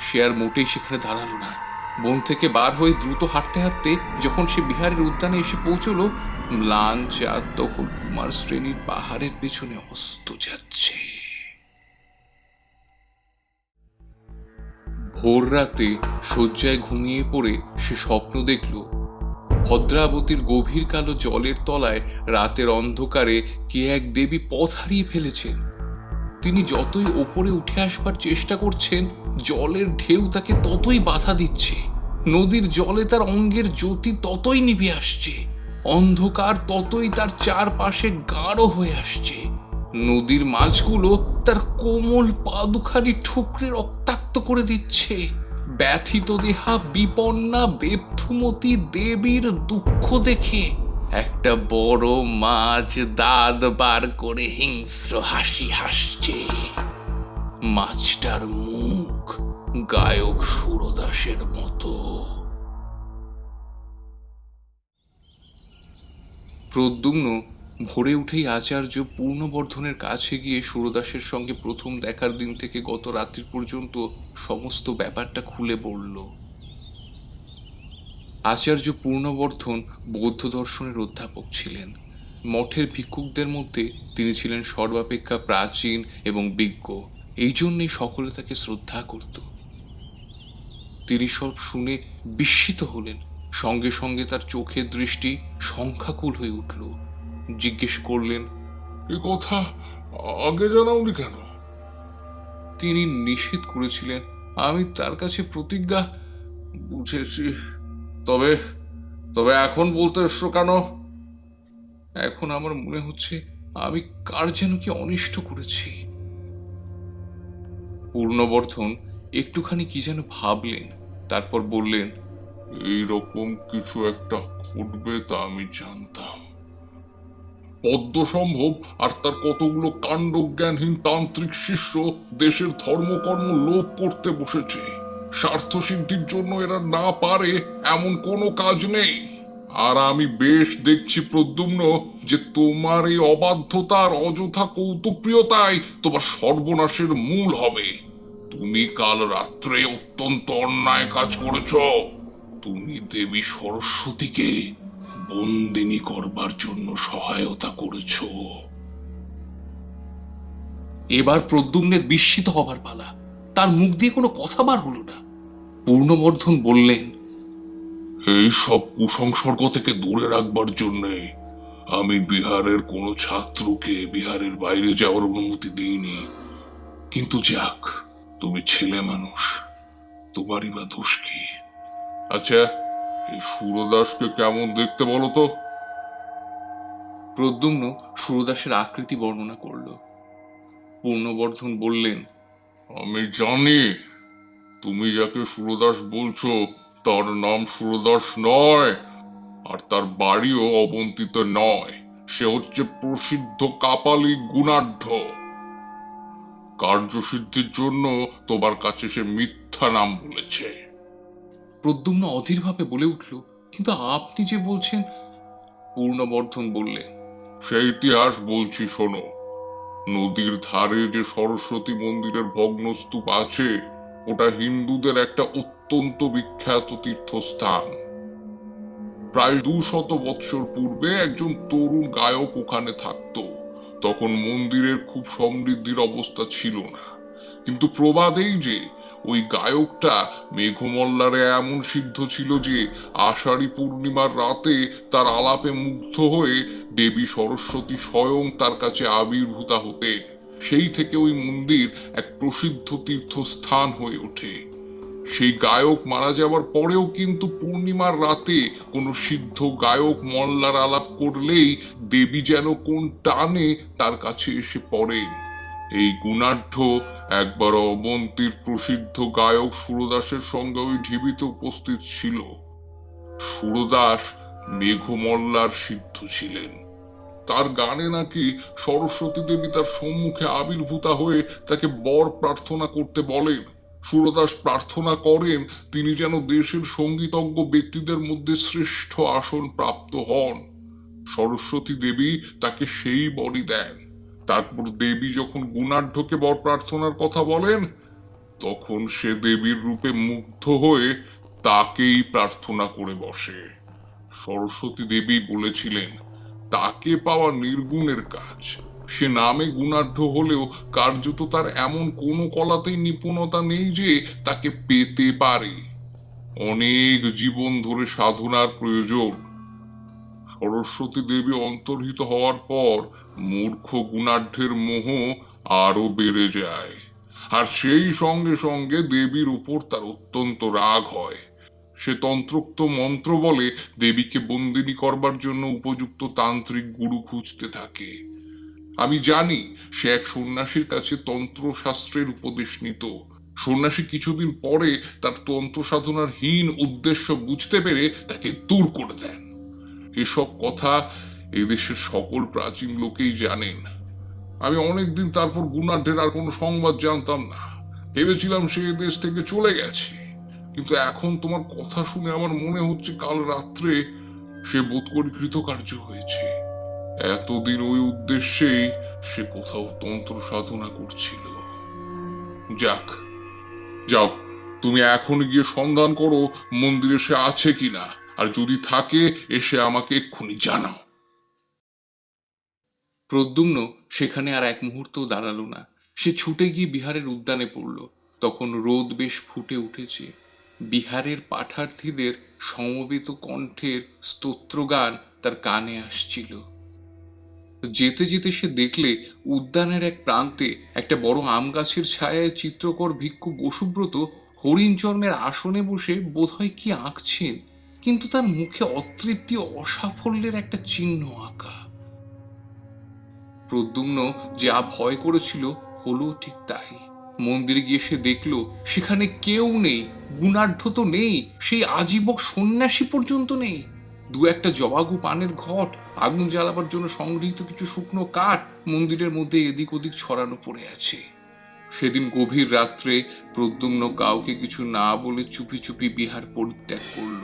সে আর মোটেই সেখানে দাঁড়ালো না। বন থেকে বার হয়ে দ্রুত হাঁটতে হাঁটতে যখন সে বিহারের উদ্যানে এসে পৌঁছলো, ম্লান চাঁদ তখন কুমার শ্রেণীর পাহাড়ের পেছনে অস্ত যাচ্ছে। ভোর রাতে শয্যায় ঘুমিয়ে পড়ে সে স্বপ্ন দেখল ভদ্রাবতীর গভীর কালো জলের তলায় রাতের অন্ধকারে কে এক দেবী পথ হারিয়ে ফেলেছেন। তিনি যতই ওপরে উঠে আসবার চেষ্টা করছেন জলের ঢেউ তাকে ততই বাধা দিচ্ছে। নদীর জলে তার অঙ্গের জ্যোতি ততই নিভে আসছে, অন্ধকার ততই তার চারপাশে গাঢ় হয়ে আসছে। নদীর মাছগুলো তার কোমল পা দুখানি ঠুকরে রক্তাক্ত করে দিচ্ছে। ব্যথিত দেহা বিপন্না বেপথুমতী দেবীর দুঃখ দেখে একটা বড় মাছ দাঁত বার করে হিংস্র হাসি হাসছে। মাছটার মুখ গায়ক সুরদাসের মতো। প্রদ্যুম্ন ভোরে উঠেই আচার্য পূর্ণবর্ধনের কাছে গিয়ে সুরদাসের সঙ্গে প্রথম দেখার দিন থেকে গত রাত্রি পর্যন্ত সমস্ত ব্যাপারটা খুলে বলল। আচার্য পূর্ণবর্ধন বৌদ্ধ দর্শনের অধ্যাপক ছিলেন। মঠের ভিক্ষুকদের মধ্যে তিনি ছিলেন সর্বাপেক্ষা প্রাচীন এবং বিজ্ঞ, এই জন্যেই সকলে তাকে শ্রদ্ধা করত। তিনি সব শুনে বিস্মিত হলেন, সঙ্গে সঙ্গে তার চোখের দৃষ্টি সংখ্যাকুল হয়ে উঠল। জিজ্ঞেস করলেন, এ কথা আগে জানাওনি কেন? তিনি নিষেধ করেছিলেন। আমি তার কাছে প্রতিজ্ঞা। বুঝেছি, তবে তবে এখন বলতে এসছো কেন? এখন আমার মনে হচ্ছে আমি কার যেন কি অনিষ্ট করেছি। পূর্ণবর্ধন একটুখানি কি যেন ভাবলেন, তারপর বললেন, এইরকম কিছু একটা ঘটবে তা আমি জানতাম। পদ্মসম্ভব আর তার কতগুলো কাণ্ডজ্ঞানহীন তান্ত্রিক শিষ্য দেশের ধর্মকর্ম লোপ করতে বসেছে। স্বার্থ সিদ্ধির জন্য এরা না পারে এমন কোনো কাজ নেই। আর আমি বেশ দেখছি প্রদ্যুম্ন যে তোমার এই অবাধ্যতা আর অযথা কৌতুকপ্রিয়তাই তোমার সর্বনাশের মূল হবে। তুমি কাল রাত্রে অত্যন্ত অন্যায় কাজ করেছ। তুমি দেবী সরস্বতীকে বন্দিনী করবার জন্য সহায়তা করেছ। এবার প্রদ্যুম্নের বিস্মিত হবার পালা। তার মুখ দিয়ে কোনো কথা বার হলো না। পূর্ণবর্ধন বললেন, এই সব কুসংসর্গ থেকে দূরে রাখবার জন্যে আমি বিহারের কোনো ছাত্রকে বিহারের বাইরে যাওয়ার অনুমতি দিইনি। কিন্তু যাক, তুমি ছেলে মানুষ, তোমারই বা দোষ কি? আচ্ছা, এই সুরদাসকে কেমন দেখতে বলো তো? প্রদ্যুম্ন সুরদাসের আকৃতি বর্ণনা করল। পূর্ণবর্ধন বললেন, আমি জানি তুমি যাকে সুরদাস বলছো তার নাম সুরদাস নয়, আর তার বাড়িও অবন্তিতে নয়। সে হচ্ছে প্রসিদ্ধ কাপালিক গুণাঢ্য। কার্যসিদ্ধির জন্য তোমার কাছে সে মিথ্যা নাম বলেছে। প্রদ্যুম্ন অধীরভাবে বলে উঠল, কিন্তু আপনি যে বলছেন। পূর্ণবর্ধন বললেন, সে ইতিহাস বলছি শোনো। নদীর ধারে যে সরস্বতী মন্দিরের ভগ্নস্তূপ আছে, ওটা হিন্দুদের একটা অত্যন্ত বিখ্যাত তীর্থস্থান। প্রায় 200 বৎসর পূর্বে একজন তরুণ গায়ক ওখানে থাকতো। তখন মন্দিরের খুব সমৃদ্ধির অবস্থা ছিল না, কিন্তু প্রবাদেই যে ওই গায়কটা মেঘমল্লারে এমন সিদ্ধ ছিল যে আষাঢ়ী পূর্ণিমার রাতে তার আলাপে মুগ্ধ হয়ে দেবী সরস্বতী স্বয়ং তার কাছে আবির্ভূতা হতেন। সেই থেকে ওই মন্দির এক প্রসিদ্ধ তীর্থস্থান হয়ে ওঠে। সেই গায়ক মারা যাওয়ার পরেও কিন্তু পূর্ণিমার রাতে কোনো সিদ্ধ গায়ক মল্লার আলাপ করলেই দেবী যেন কোন টানে তার কাছে এসে পড়েন। এই গুণাঢ্য একবার অবন্তীর প্রসিদ্ধ গায়ক সুরদাসের সঙ্গে ওই ঢিবিতে উপস্থিত ছিল। সুরদাস মেঘমল্লার সিদ্ধ ছিলেন। তার গানে নাকি সরস্বতী দেবী তার সম্মুখে আবির্ভূতা হয়ে তাকে বর প্রার্থনা করতে বলেন। সুরদাস প্রার্থনা করেন তিনি যেন দেশের সঙ্গীতজ্ঞ ব্যক্তিদের মধ্যে শ্রেষ্ঠ আসন প্রাপ্ত হন। সরস্বতী দেবী তাকে সেই বরই দেন। তারপর দেবী যখন গুণাঢ্যকে বর প্রার্থনার কথা বলেন, তখন সে দেবীর রূপে মুগ্ধ হয়ে তাকেই প্রার্থনা করে বসে। সরস্বতী দেবী বলেছিলেন, তাকে পাওয়া নির্গুণের কাজ। সে নামে গুণাঢ্য হলেও কার্যত তার এমন কোনো কলাতেই নিপুণতা নেই যে তাকে পেতে পারে। অনেক জীবন ধরে সাধনার প্রয়োজন। সরস্বতী দেবী অন্তর্হিত হওয়ার পর মূর্খ গুণাঢ্যের মোহ আরো বেড়ে যায়, আর সেই সঙ্গে সঙ্গে দেবীর উপর তার অত্যন্ত রাগ হয়। সে তন্ত্রোক্ত মন্ত্র বলে দেবীকে বন্দিনী করবার জন্য উপযুক্ত তান্ত্রিক গুরু খুঁজতে থাকে। আমি জানি সে এক সন্ন্যাসীর কাছে তন্ত্র শাস্ত্রের উপদেশ নিত। সন্ন্যাসী কিছুদিন পরে তার তন্ত্র সাধনার হীন উদ্দেশ্য বুঝতে পেরে তাকে দূর করে দেন। এসব কথা এদেশের সকল প্রাচীন লোকেই জানেন। আমি অনেকদিন তারপর গুণাঢ্যের আর কোনো সংবাদ জানতাম না। ভেবেছিলাম সে দেশ থেকে চলে গেছে, কিন্তু এখন তোমার কথা শুনে আমার মনে হচ্ছে কাল রাত্রে সে বোধ করি কৃতকার্য হয়েছে। এতদিন ওই উদ্দেশ্যেই সে কোথাও তন্ত্র সাধনা করছিল। যাক, যাও, তুমি এখন গিয়ে সন্ধান করো মন্দিরে সে আছে কিনা, আর যদি থাকে এসে আমাকে এক্ষুনি জানাও। প্রদ্যুম্ন সেখানে আর এক মুহূর্ত দাঁড়ালো না। সে ছুটে গিয়ে বিহারের উদ্যানে পড়ল। তখন রোদ বেশ ফুটে উঠেছে। বিহারের পাঠার্থীদের সমবেত কণ্ঠের স্তোত্রগান তার কানে আসছিল। যেতে যেতে সে দেখলে উদ্যানের এক প্রান্তে একটা বড় আম গাছের ছায়ায় চিত্রকর ভিক্ষু বসুব্রত হরিণ চর্মের আসনে বসে বোধহয় কি আঁকছেন, কিন্তু তার মুখে অতৃপ্তি ও অসাফল্যের একটা চিহ্ন আঁকা। প্রদ্যুম্ন যা ভয় করেছিল হলো ঠিক তাই। মন্দিরে গিয়ে সে দেখল সেখানে কেউ নেই। গুণাঢ্য তো নেই, সেই আজীবক সন্ন্যাসী পর্যন্ত নেই। দু একটা জবাগু পানের ঘট, আগুন জ্বালাবার জন্য সংগৃহীত কিছু শুকনো কাঠ মন্দিরের মধ্যে এদিক ওদিক ছড়ানো পড়ে আছে। সেদিন গভীর রাত্রে প্রদ্যুম্ন কাউকে কিছু না বলে চুপি চুপি বিহার পরিত্যাগ করল।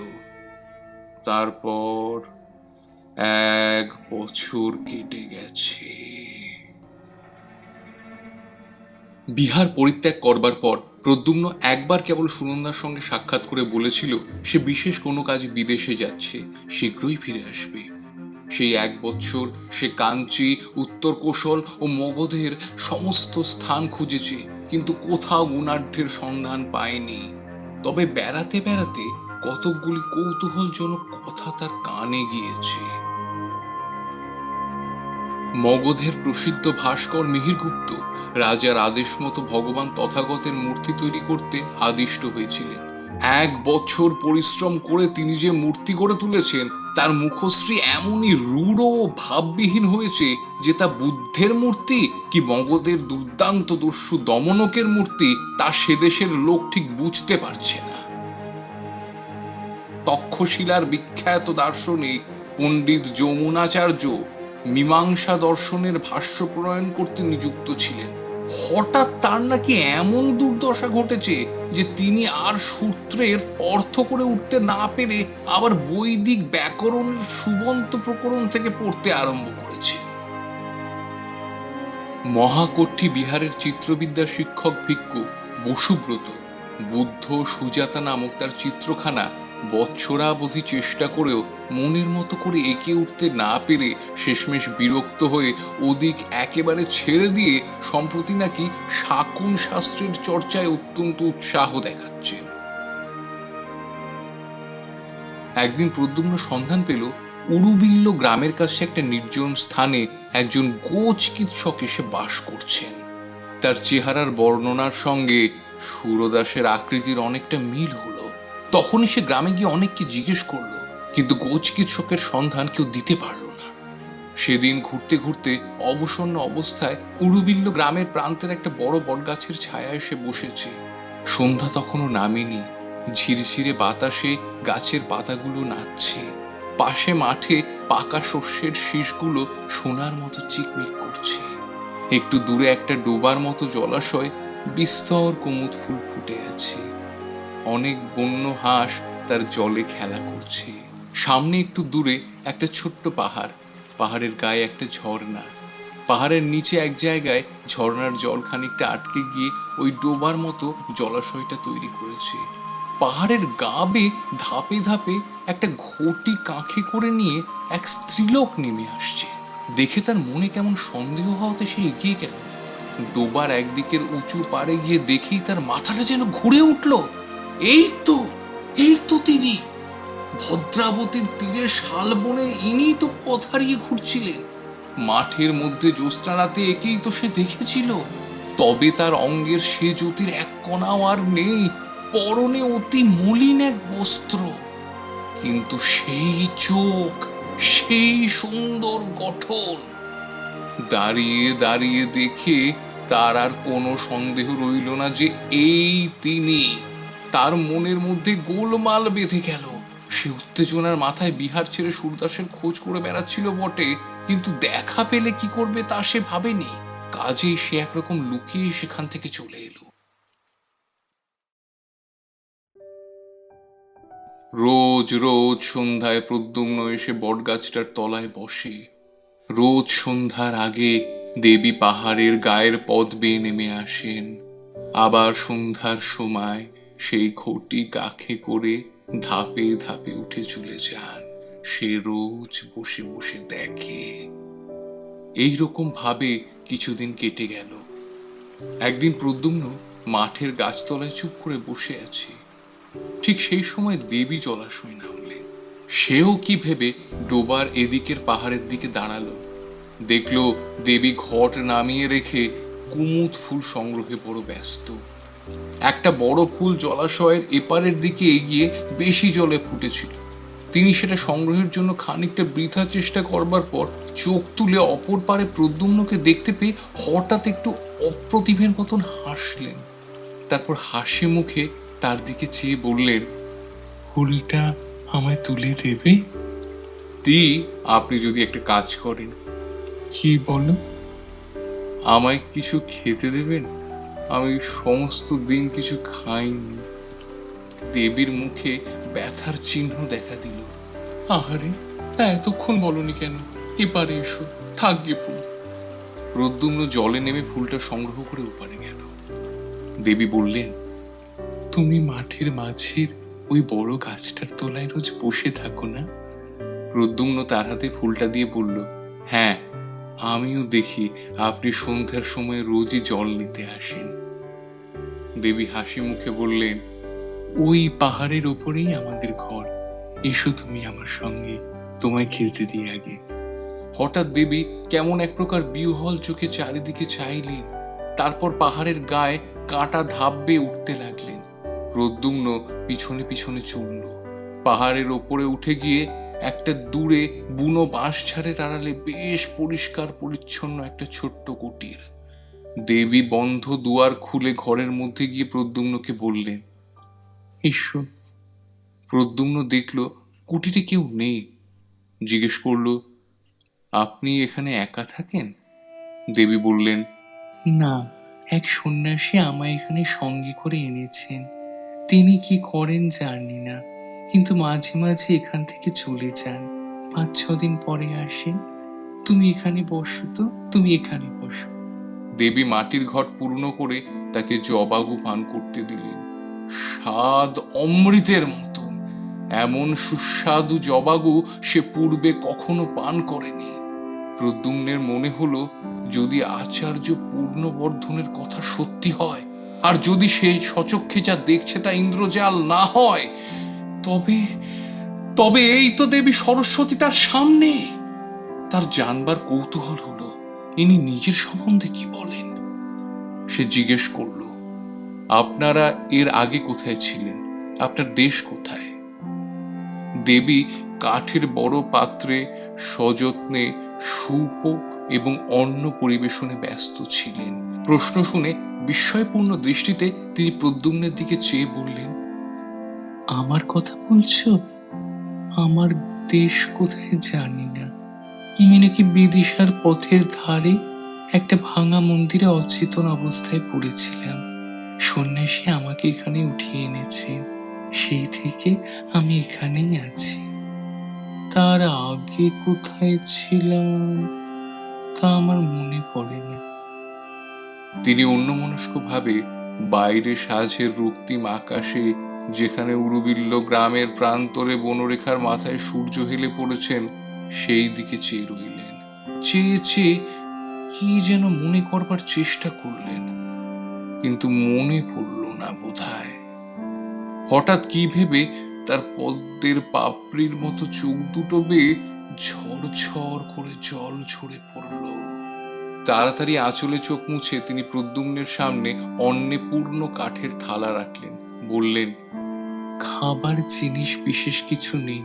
তারপর 1 বছর কেটে গেছে। বিহার পরিত্যাগ করবার পর প্রদ্যুম্ন একবার কেবল সুনন্দার সঙ্গে সাক্ষাৎ করে বলেছিল সে বিশেষ কোনো কাজে বিদেশে যাচ্ছে, শীঘ্রই ফিরে আসবে। সেই 1 বছর সে কাঞ্চি, উত্তর কোশল ও মগধের সমস্ত স্থান খুঁজেছে, কিন্তু কোথাও গুণাঢ্যের সন্ধান পায়নি। তবে বেড়াতে বেড়াতে কতকগুলি কৌতূহলজনক কথা তার কানে গিয়েছে। মগধের প্রসিদ্ধ ভাস্কর মিহিরগুপ্ত রাজার আদেশ মতো ভগবান তথাগতের মূর্তি তৈরি করতে আদিষ্ট হয়েছিলেন। 1 বছর পরিশ্রম করে তিনি যে মূর্তি গড়ে তুলেছেন তার মুখশ্রী এমনই রূঢ় ও ভাববিহীন হয়েছে যে তা বুদ্ধের মূর্তি কি মগধের দুর্দান্ত দস্যু দমনকের মূর্তি তা সে দেশের লোক ঠিক বুঝতে পারছে না। তক্ষশিলার বিখ্যাত দার্শনিক পণ্ডিত যমুনাচার্য মীমাংসা দর্শনের ভাষ্য প্রণয়ন করতে নিযুক্ত ছিলেন। হঠাৎ তার নাকি এমন দুর্দশা ঘটেছে যে তিনি আর সূত্রের অর্থ করে উঠতে না পেরে আবার বৈদিক ব্যাকরণের সুবন্ত প্রকরণ থেকে পড়তে আরম্ভ করেছে। মহাকট্টি বিহারের চিত্রবিদ্যা শিক্ষক ভিক্ষু বসুব্রত বুদ্ধ সুজাতা নামক তার চিত্রখানা বৎসরাবধি চেষ্টা করেও মনের মতো করে এঁকে উঠতে না পেরে শেষমেশ বিরক্ত হয়ে ওদিক একেবারে ছেড়ে দিয়ে সম্প্রতি নাকি শাকুন শাস্ত্রের চর্চায় অত্যন্ত উৎসাহ দেখাচ্ছেন। একদিন প্রদ্যুম্ন সন্ধান পেল উরুবিল্ল গ্রামের কাছে একটা নির্জন স্থানে একজন গোচ চিকিৎসক এসে বাস করছেন। তার চেহারার বর্ণনার সঙ্গে সুরদাসের আকৃতির অনেকটা মিল হলো। তখনই সে গ্রামে গিয়ে অনেককে জিজ্ঞেস করলো, কিন্তু গোচ চিকিৎসকের সন্ধান কেউ দিতে পারল না। সেদিন ঘুরতে ঘুরতে অবসন্ন অবস্থায় উরুবিল্ল গ্রামের প্রান্তের একটা বড় বটগাছের ছায়া এসে বসেছে। সন্ধ্যা তখনও নামেনি। ঝিরঝিরে বাতাসে গাছের পাতাগুলো নাচছে। পাশে মাঠে পাকা শস্যের শীষগুলো সোনার মতো চিকমিক করছে। একটু দূরে একটা ডোবার মতো জলাশয় বিস্তর কুমুদ ফুল ফুটে আছে। অনেক বন্য হাঁস তার জলে খেলা করছে। সামনে একটু দূরে একটা ছোট্ট পাহাড়, পাহাড়ের গায়ে একটা ঝর্ণা। পাহাড়ের নিচে এক জায়গায় ঝর্ণার জল খানিকটা আটকে গিয়ে ওই ডোবার মতো জলাশয়টা তৈরি করেছে। পাহাড়ের গা বেয়ে ধাপে ধাপে একটা ঘটি কাঁখে করে নিয়ে এক স্ত্রীলোক নেমে আসছে। দেখে তার মনে কেমন সন্দেহ হওয়াতে সে এগিয়ে গেল। ডোবার একদিকের উঁচু পাড়ে গিয়ে দেখেই তার মাথাটা যেন ঘুরে উঠল। এই তো তিনি, ভদ্রাবতীর তীরে শালবনে ইনি তো পথ হারিয়ে ঘুরছিলেন। মাঠের মধ্যে জ্যোৎস্না রাতে একেই তো সে দেখেছিল। তবে তার অঙ্গের সে জ্যোতির এক কণাও আর নেই। পরনে অতি মলিন এক বস্ত্র, কিন্তু সেই চোখ, সেই সুন্দর গঠন। দাঁড়িয়ে দাঁড়িয়ে দেখে তার আর কোনো সন্দেহ রইল না যে এই তিনি। তার মনের মধ্যে গোলমাল বেঁধে গেল। সে উত্তেজনার মাথায় বিহার ছেড়ে সুরদাসের খোঁজ করে বেড়াচ্ছিল বটে, কিন্তু দেখা পেলে কি করবে তা সে ভাবেনি। কাজেই সে একরকম লুকিয়ে সেখান থেকে চলে এলো। রোজ রোজ সন্ধ্যায় প্রদ্যুম্ন এসে বটগাছটার তলায় বসে। রোজ সন্ধ্যার আগে দেবী পাহাড়ের গায়ের পথ বেয়ে নেমে আসেন। আবার সন্ধ্যার সময় সেই ঘটি কাঁখে করে ধাপে ধাপে উঠে চলে যান। সে রোজ বসে বসে দেখে। এইরকম ভাবে কিছুদিন কেটে গেল। একদিন প্রদ্যুম্ন মাঠের গাছতলায় চুপ করে বসে আছে। ঠিক সেই সময় দেবী জলাশয় নামলেন। সেও কি ভেবে ডোবার এদিকের পাহাড়ের দিকে দাঁড়ালো। দেখলো দেবী ঘট নামিয়ে রেখে কুমুদ ফুল সংগ্রহে বড় ব্যস্ত। একটা বড় ফুল জলাশয়ের এপারের দিকে এগিয়ে বেশি জলে ফুটেছিল। তিনি সেটা সংগ্রহের জন্য খানিকটা বৃথা চেষ্টা করবার পর চোখ তুলে অপর পারে প্রদ্যুম্নকে দেখতে পেয়ে হঠাৎ একটু অপ্রতিভের মতন হাসলেন। তারপর হাসি মুখে তার দিকে চেয়ে বললেন, ফুলটা আমায় তুলে দেবে? আপনি যদি একটা কাজ করেন। কি বলো? আমায় কিছু খেতে দেবেন? আমি সমস্ত দিন কিছু খাইনি। দেবীর মুখে ব্যথার চিহ্ন দেখা দিল। আহারে, এতক্ষণ বলনি কেন? এপারে এসো, থাকবে ফুল। প্রদ্যুম্ন জলে নেমে ফুলটা সংগ্রহ করে ওপারে গেল। দেবী বললেন, তুমি মাঠের মাঝের ওই বড় গাছটার তলায় রোজ বসে থাকো না? প্রদ্যুম্ন তার হাতে ফুলটা দিয়ে বলল, হ্যাঁ, আমিও দেখি আপনি সন্ধ্যার সময় রোজই জল নিতে আসেন। দেবী হাসি মুখে বললেন, ওই পাহাড়ের ওপরেই আমাদের ঘর। এসো তুমি আমার সঙ্গে, তোমায় খেলতে দিয়ে আগে। হঠাৎ দেবী কেমন এক প্রকার বিহ্বল চোখে চারিদিকে চাইলেন। তারপর পাহাড়ের গায়ে কাঁটা ধাপ বেয়ে উঠতে লাগলেন। প্রদ্যুম্ন পিছনে পিছনে চলল। পাহাড়ের ওপরে উঠে গিয়ে একটা দূরে বুনো বাঁশঝাড়ের আড়ালে বেশ পরিষ্কার পরিচ্ছন্ন একটা ছোট্ট কুটির। দেবী বন্ধ দুয়ার খুলে ঘরের মধ্যে গিয়ে প্রদ্যুম্নকে বললেন, ঈশ্বর। প্রদ্যুম্ন দেখল কুটিরে কেউ নেই। জিজ্ঞেস করল, আপনি এখানে একা থাকেন? দেবী বললেন, না, এক সন্ন্যাসী আমায় এখানে সঙ্গে করে এনেছেন। তিনি কি করেন জানি না, কিন্তু মাঝে মাঝে এখান থেকে চলে যান, 5-6 দিন পরে আসেন। তুমি এখানে বসো তো, তুমি এখানে বসো। দেবী মাটির ঘট পূর্ণ করে তাকে জবাগু পান করতে দিলেন। স্বাদ অমৃতের মতন। এমন সুস্বাদু জবাগু সে পূর্বে কখনো পান করেনি। প্রদ্যুম্নের মনে হলো, যদি আচার্য পূর্ণবর্ধনের কথা সত্যি হয়, আর যদি সে সচক্ষে যা দেখছে তা ইন্দ্রজাল না হয়, তবে তবে এই তো দেবী সরস্বতী তার সামনে। তার জানবার কৌতূহল হলো, ইনি নিজের সম্বন্ধে কি বলেন। সে জিজ্ঞেস করল, আপনারা এর আগে কোথায় ছিলেন? আপনার দেশ কোথায়? দেবী কাঠের বড় পাত্রে সযত্নে সুপ এবং অন্ন পরিবেশনে ব্যস্ত ছিলেন। প্রশ্ন শুনে বিস্ময়পূর্ণ দৃষ্টিতে তিনি প্রদ্যুম্নের দিকে চেয়ে বললেন, আমার কথা বলছো? আমার দেশ কোথায় জানি না। আমি নাকি বিদিশার পথের ধারে একটা ভাঙা মন্দিরে অচেতন অবস্থায় পড়েছিলাম। সন্ন্যাসী আমাকে এখানে উঠিয়ে এনেছেন। সেই থেকে আমি এখানেই আছি। তার আগে কোথায় ছিলাম তা আমার মনে পড়ে না। তিনি অন্যমনস্কভাবে বাইরে সাঁঝের রক্তিম আকাশে, যেখানে উরুবিল্ল গ্রামের প্রান্তরে বনরেখার মাথায় সূর্য হেলে পড়েছেন, সেই দিকে চেয়ে রইলেন। চেয়ে চেয়ে কি যেন মনে করবার চেষ্টা করলেন, কিন্তু মনে পড়ল না বোধহয়। হঠাৎ কি ভেবে তার পদ্মের পাপড়ির মতো চোখ দুটো বেয়ে ঝরঝর করে জল ঝরে পড়ল। তাড়াতাড়ি আঁচলে চোখ মুছে তিনি প্রদ্যুম্নের সামনে অন্নে পূর্ণ কাঠের থালা রাখলেন। বললেন, খাবার জিনিস বিশেষ কিছু নেই,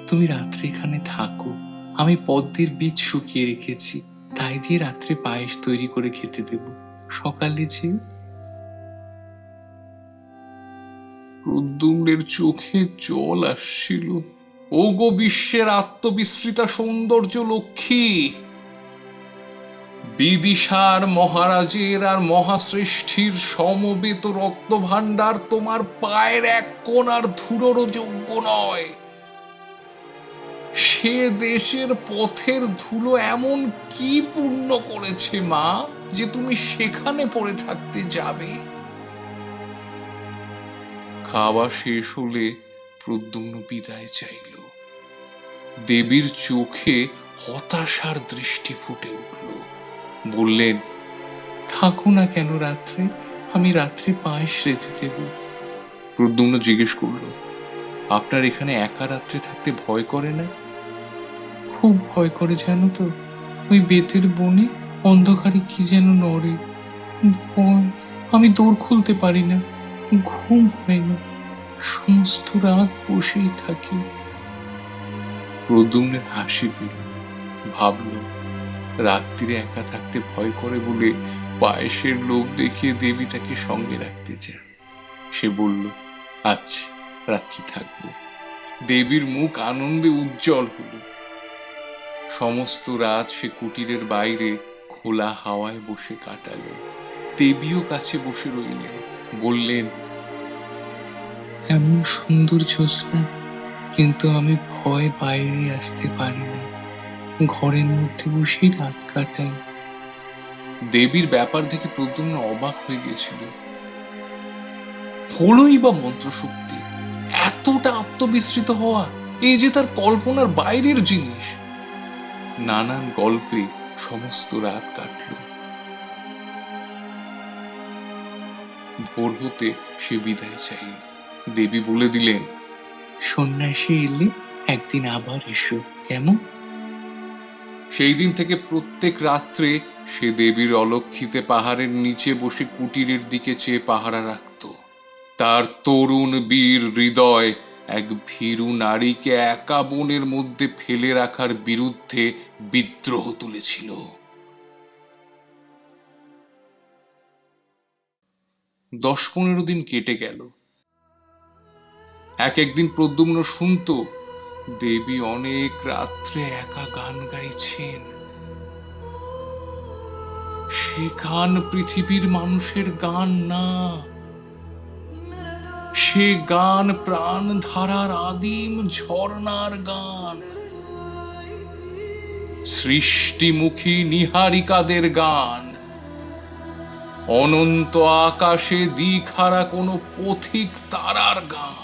তুমি রাত্রে এখানে থাকো। আমি পদ্মের বীজ শুকিয়ে রেখেছি, তাই দিয়ে রাত্রে পায়েস তৈরি করে খেতে দেব। সকালে যে। প্রদ্যুম্নের চোখে জল আসছিল। ওগো বিশ্বের আত্মবিস্মৃতা সৌন্দর্য লক্ষ্মী, বিদিশার মহারাজের আর মহাশ্রেষ্ঠীর সমবেত রত্ন ভাণ্ডার তোমার পায়ের এক কোণার ধুলোরও যোগ্য নয়। সে দেশের পথের ধুলো এমন কি পূর্ণ করেছে মা, যে তুমি সেখানে পড়ে থাকতে যাবে? খাওয়া শেষ হলে প্রদ্যুম্ন বিদায় চাইল। দেবীর চোখে হতাশার দৃষ্টি ফুটে উঠল। বললেন, থাকো না কেন রাত্রে, আমি রাত্রে পায়েস রেঁধে দেব। প্রদ্যুম্ন জিজ্ঞেস করল, আপনার এখানে একা রাত্রে থাকতে ভয় করে না? খুব ভয় করে জানো তো। ওই বেতের বনে অন্ধকারে কি যেন নড়ে। ভয়, আমি দৌড় খুলতে পারি না, ঘুম হয় না, সমস্ত রাত বসেই থাকি। প্রদ্যুম্নের হাসি পেল। ভাবল, রাত্রিরে একা থাকতে ভয় করে বলে পায়েসের লোভ দেখিয়ে দেবী তাকে সঙ্গে রাখতে চায়। সে বলল, আচ্ছা, রাত্রি থাকবো। দেবীর মুখ আনন্দে উজ্জ্বল হল। সমস্ত রাত সে কুটিরের বাইরে খোলা হাওয়ায় বসে কাটাল। দেবীও কাছে বসে রইলেন। বললেন, এমন সুন্দর জ্যোৎস্না, কিন্তু আমি ভয় বাইরে আসতে পারি না, ঘরের মধ্যে বসে রাত কাটাই। দেবীর ব্যাপার দেখে প্রদ্যুম্ন অবাক হয়ে গেছিল। হলোই বা মন্ত্রশক্তি, এতটা আত্মবিস্মৃত হওয়া, এই যে তার কল্পনার বাইরের জিনিস। নানান গল্পে সমস্ত রাত কাটল। ভোর হতে সে বিদায় চাইল। দেবী বলে দিলেন, সন্ন্যাসী এলে একদিন আবার এসো, কেমন? সে সেই দিন থেকে প্রত্যেক রাত্রে সে দেবীর অলক্ষিতে পাহাড়ের নিচে বসে কুটিরের দিকে চেয়ে পাহারা রাখত। তার তরুণ বীর হৃদয় এক ভীরু নারীকে একা বনের মধ্যে ফেলে রাখার বিরুদ্ধে বিদ্রোহ তুলেছিল। 10-15 দিন কেটে গেল। একদিন প্রদ্যুম্ন শুনত দেবী অনেক রাত্রে একা গান গাইছেন। সে গান পৃথিবীর মানুষের গান না, সে গান প্রাণ ধারার আদিম ঝর্ণার গান, সৃষ্টিমুখী নিহারিকাদের গান, অনন্ত আকাশে দিকহারা কোনো পথিক তারার গান।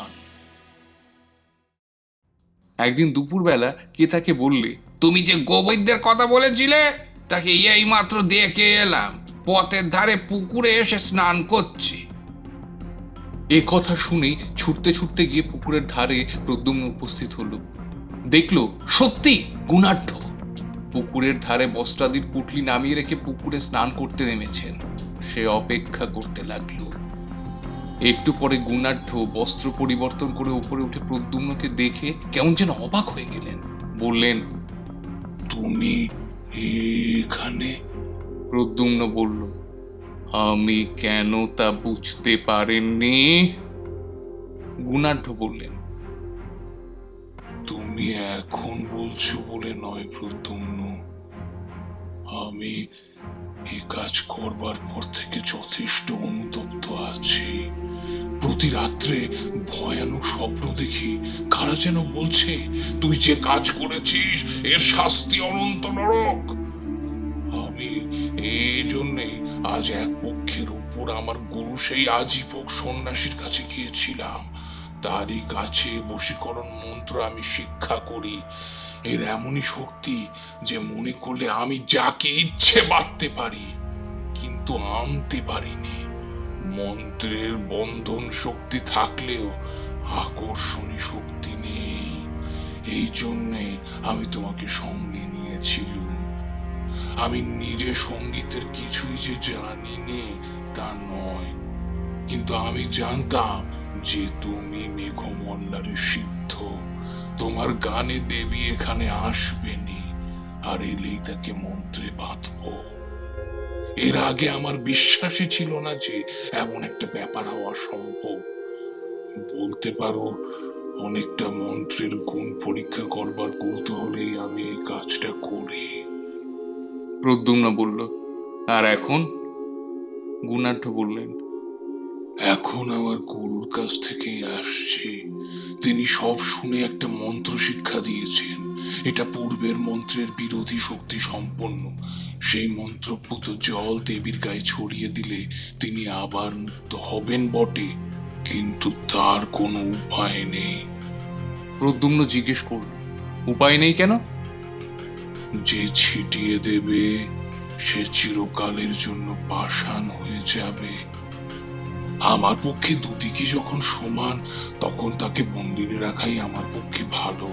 একদিন দুপুরবেলা কে তাকে বললে, তুমি যে গোবৈদ্যের কথা বলেছিলে তাকে এই মাত্র দেখে এলাম, পথের ধারে পুকুরে এসে স্নান করছে। এ কথা শুনেই ছুটতে ছুটতে গিয়ে পুকুরের ধারে প্রদ্যুম্ন উপস্থিত হলো। দেখলো সত্যি গুণাঢ্য পুকুরের ধারে বস্ত্রাদির পুটলি নামিয়ে রেখে পুকুরে স্নান করতে নেমেছেন। সে অপেক্ষা করতে লাগলো। একটু পরে গুণাঢ্য বস্ত্র পরিবর্তন করে উপরে উঠে প্রদ্যুম্নকে দেখে কেমন যেন অবাক হয়ে গেলেন। বললেন, তুমি এখানে? প্রদ্যুম্ন বলল, আমি কেন তা বুঝতে পারেননি? গুণাঢ্য বললেন, তুমি এখন বলছো বলে নয় প্রদ্যুম্ন, আমি এই কাজ করবার পর থেকে যথেষ্ট অনুতপ্ত আছি। প্রতি রাত্রে ভয়ানক স্বপ্ন দেখি, কারা যেন বলছে তুই যে কাজ করেছিস এর শাস্তি অনন্ত নরক। আমি এই জন্যে আজ এক পক্ষের উপর আমার গুরু সেই আজীবক সন্ন্যাসীর কাছে গিয়েছিলাম। তারই কাছে বশীকরণ মন্ত্র আমি শিক্ষা করি। এর এমনই শক্তি যে মনে করলে আমি যাকে ইচ্ছে বাঁধতে পারি, কিন্তু আনতে পারিনি। মন্ত্রের বন্ধন শক্তি থাকলেও আকর্ষণী শক্তি নেই। এই জন্যে আমি তোমাকে সঙ্গে নিয়েছিলাম। আমি নিজে সঙ্গীতের কিছুই যে জানিনি তা নয়, কিন্তু আমি জানতাম যে তুমি মেঘমল্লারের সিদ্ধ। তোমার গানে দেবী এখানে আসবেনি, আর এলেই তাকে মন্ত্রে বাঁধব। এর আগে আমার বিশ্বাসই ছিল না যে এমন একটা ব্যাপার হওয়া সম্ভব। বলতে পারো অনেকটা মন্ত্রের গুণ পরীক্ষা করবার কৌতূহলেই আমি এই কাজটা করি। প্রদ্যুম্ন বলল, আর এখন? গুণাঢ্য বললেন, এখন আমার গুরুর কাছ থেকেই আসছে। তিনি সব শুনে একটা মন্ত্র শিক্ষা দিয়েছেন। এটা পূর্বের মন্ত্রের বিরোধী শক্তি সম্পন্ন। সেই মন্ত্রপুত জল দেবীর গায়ে ছড়িয়ে দিলে তিনি আবার মুক্ত হবেন বটে, কিন্তু তার কোনো উপায় নেই। প্রদ্যুম্ন জিজ্ঞেস করল, উপায় নেই কেন? যে ছিটিয়ে দেবে সে চিরকালের জন্য পাষাণ হয়ে যাবে। আমার পক্ষে দুদিকই যখন সমান, তখন তাকে বন্দিনী রাখাই আমার পক্ষে ভালো।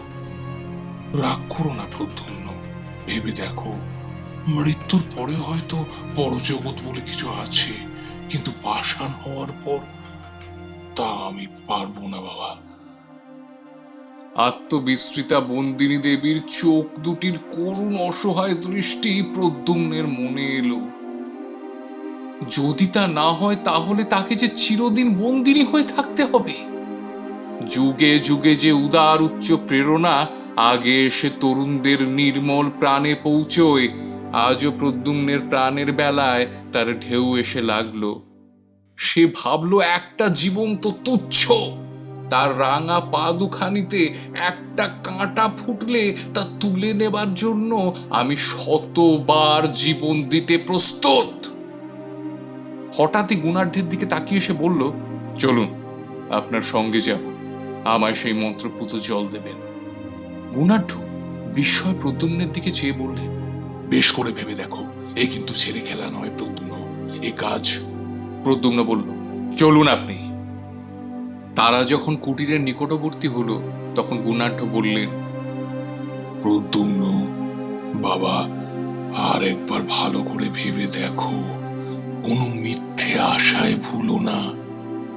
রাগ করো না প্রদ্যুম্ন, ভেবে দেখো, মৃত্যুর পরে হয়তো পরজগৎ বলে কিছু আছে, কিন্তু পাষাণ হওয়ার পর তা আমি পারবো না বাবা। আত্মবিস্মৃতা বন্দিনী দেবীর চোখ দুটির করুণ অসহায় দৃষ্টি প্রদ্যুম্নের মনে এলো। যদি তা না হয় তাহলে তাকে যে চিরদিন বন্দিনী হয়ে থাকতে হবে। যুগে যুগে যে উদার উচ্চ প্রেরণা আগে এসে তরুণদের নির্মল প্রাণে পৌঁছয়, আজও প্রদ্যুম্নের প্রাণের বেলায় তার ঢেউ এসে লাগলো। সে ভাবলো একটা জীবন তো তুচ্ছ, তার রাঙা পা দুখানিতে একটা কাঁটা ফুটলে তা তুলে নেবার জন্য আমি 100বার জীবন দিতে প্রস্তুত। হঠাৎই গুণাঢ্যের দিকে তাকিয়ে সে বলল, চলুন আপনার সঙ্গে যাব, আমায় সেই মন্ত্রপুত জল দেবেন। গুণাঢ্য বিস্ময় প্রদ্যুম্নের দিকে চেয়ে বললেন, বেশ করে ভেবে দেখো, এ কিন্তু ছেলে খেলা নয় প্রদ্যুম্ন, এ কাজ। প্রদ্যুম্ন বলল, চলুন আপনি। তারা যখন কুটিরের নিকটবর্তী হলো তখন গুণাঢ্য বললেন, প্রদ্যুম্ন, বাবা, আর একবার ভালো করে ভেবে দেখো, কোনো মিথ্যে আশায় ভুলো না।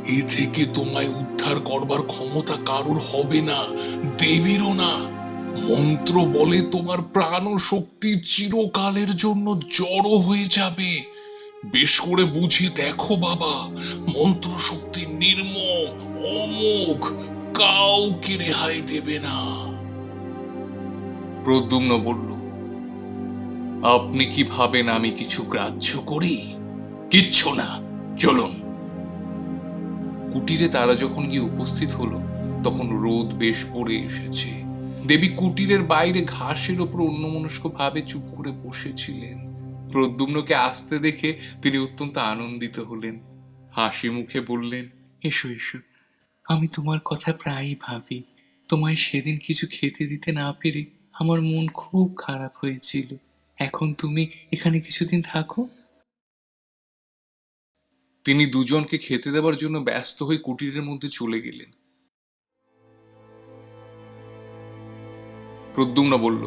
এ থেকে তোমায় উদ্ধার করবার ক্ষমতা কারোর হবে না, দেবীরও না। মন্ত্র বলে তোমার প্রাণ ও শক্তি চিরকালের জন্য জড়ো হয়ে যাবে। বেশ করে বুঝে দেখো বাবা, মন্ত্র শক্তি নির্মম, অমোঘ, কাউকে রেহাই দেবে না। প্রদ্যুম্ন বলল, আপনি কি ভাবেন আমি কিছু গ্রাহ্য করি? কিচ্ছু না, চলুন। কুটিরে তারা যখন গিয়ে উপস্থিত হলো তখন রোদ বেশ পড়ে এসেছে। দেবী কুটিরের বাইরে ঘাসের ওপর অন্যমনস্ক ভাবে চুপ করে বসেছিলেন। প্রদ্যুম্নকে আসতে দেখে তিনি অত্যন্ত আনন্দিত হলেন। হাসি মুখে বললেন, এসো এসো, আমি তোমার কথা প্রায়ই ভাবি। তোমায় সেদিন কিছু খেতে দিতে না পেরে আমার মন খুব খারাপ হয়েছিল। এখন তুমি এখানে কিছুদিন থাকো। তিনি দুজনকে খেতে দেবার জন্য ব্যস্ত হয়ে কুটিরের মধ্যে চলে গেলেন। প্রদ্যুম্ন বলল,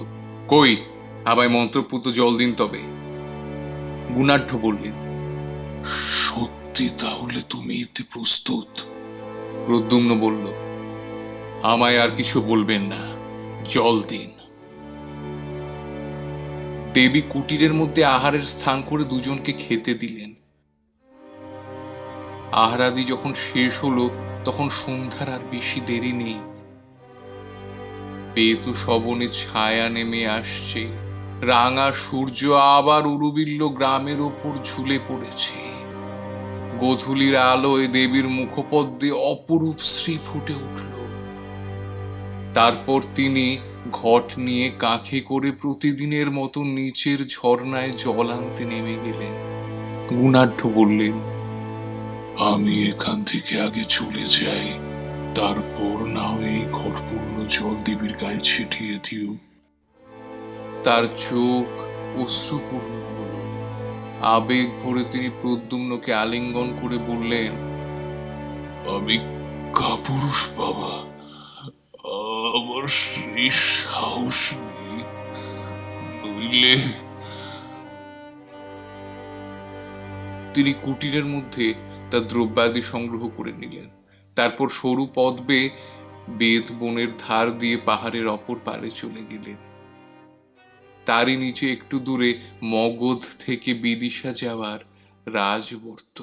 কই, আমায় মন্ত্রপুত জল দিন তবে। গুণাঢ্য বললেন, সত্যি তাহলে তুমি এতে প্রস্তুত? প্রদ্যুম্ন বলল, আমায় আর কিছু বলবেন না, জল দিন। দেবী কুটিরের মধ্যে আহারের স্থান করে দুজনকে খেতে দিলেন। আহারাদি যখন শেষ হলো তখন সন্ধ্যার আর বেশি দেরি নেই। পেতু শবনে ছায়া নেমে আসছে, রাঙা সূর্য আবার উরুবিল্ল গ্রামের ওপর ঝুলে পড়েছে। গোধূলির আলোয় দেবীর মুখপদ্মে অপরূপ শ্রী ফুটে উঠল। তারপর তিনি ঘট নিয়ে কাঁখে করে প্রতিদিনের মতো নিচের ঝর্ণায় জল আনতে নেমে গেলেন। গুণাঢ্য বললেন, আমি এখান থেকে আগে চলে যাই, তারপর না হয় এই ঘটপূর্ণ জল দেবীর গায়ে ছিটিয়ে দিও। তার চোখ অশ্রুপূর্ণ হল। আবেগ ভরে তিনি প্রদ্যুম্নকে আলিঙ্গন করে বললেন, আমি কাপুরুষ বাবা, আমার সেই সাহস নেই, নইলে। তিনি কুটিরের মধ্যে তার দ্রব্যাদি সংগ্রহ করে নিলেন। তারপর সরু পথ বেয়ে বেদ বনের ধার দিয়ে পাহাড়ের অপর পারে চলে গেলেন। তারই নিচে একটু দূরে মগধ থেকে বিদিশা যাওয়ার রাজবর্ত।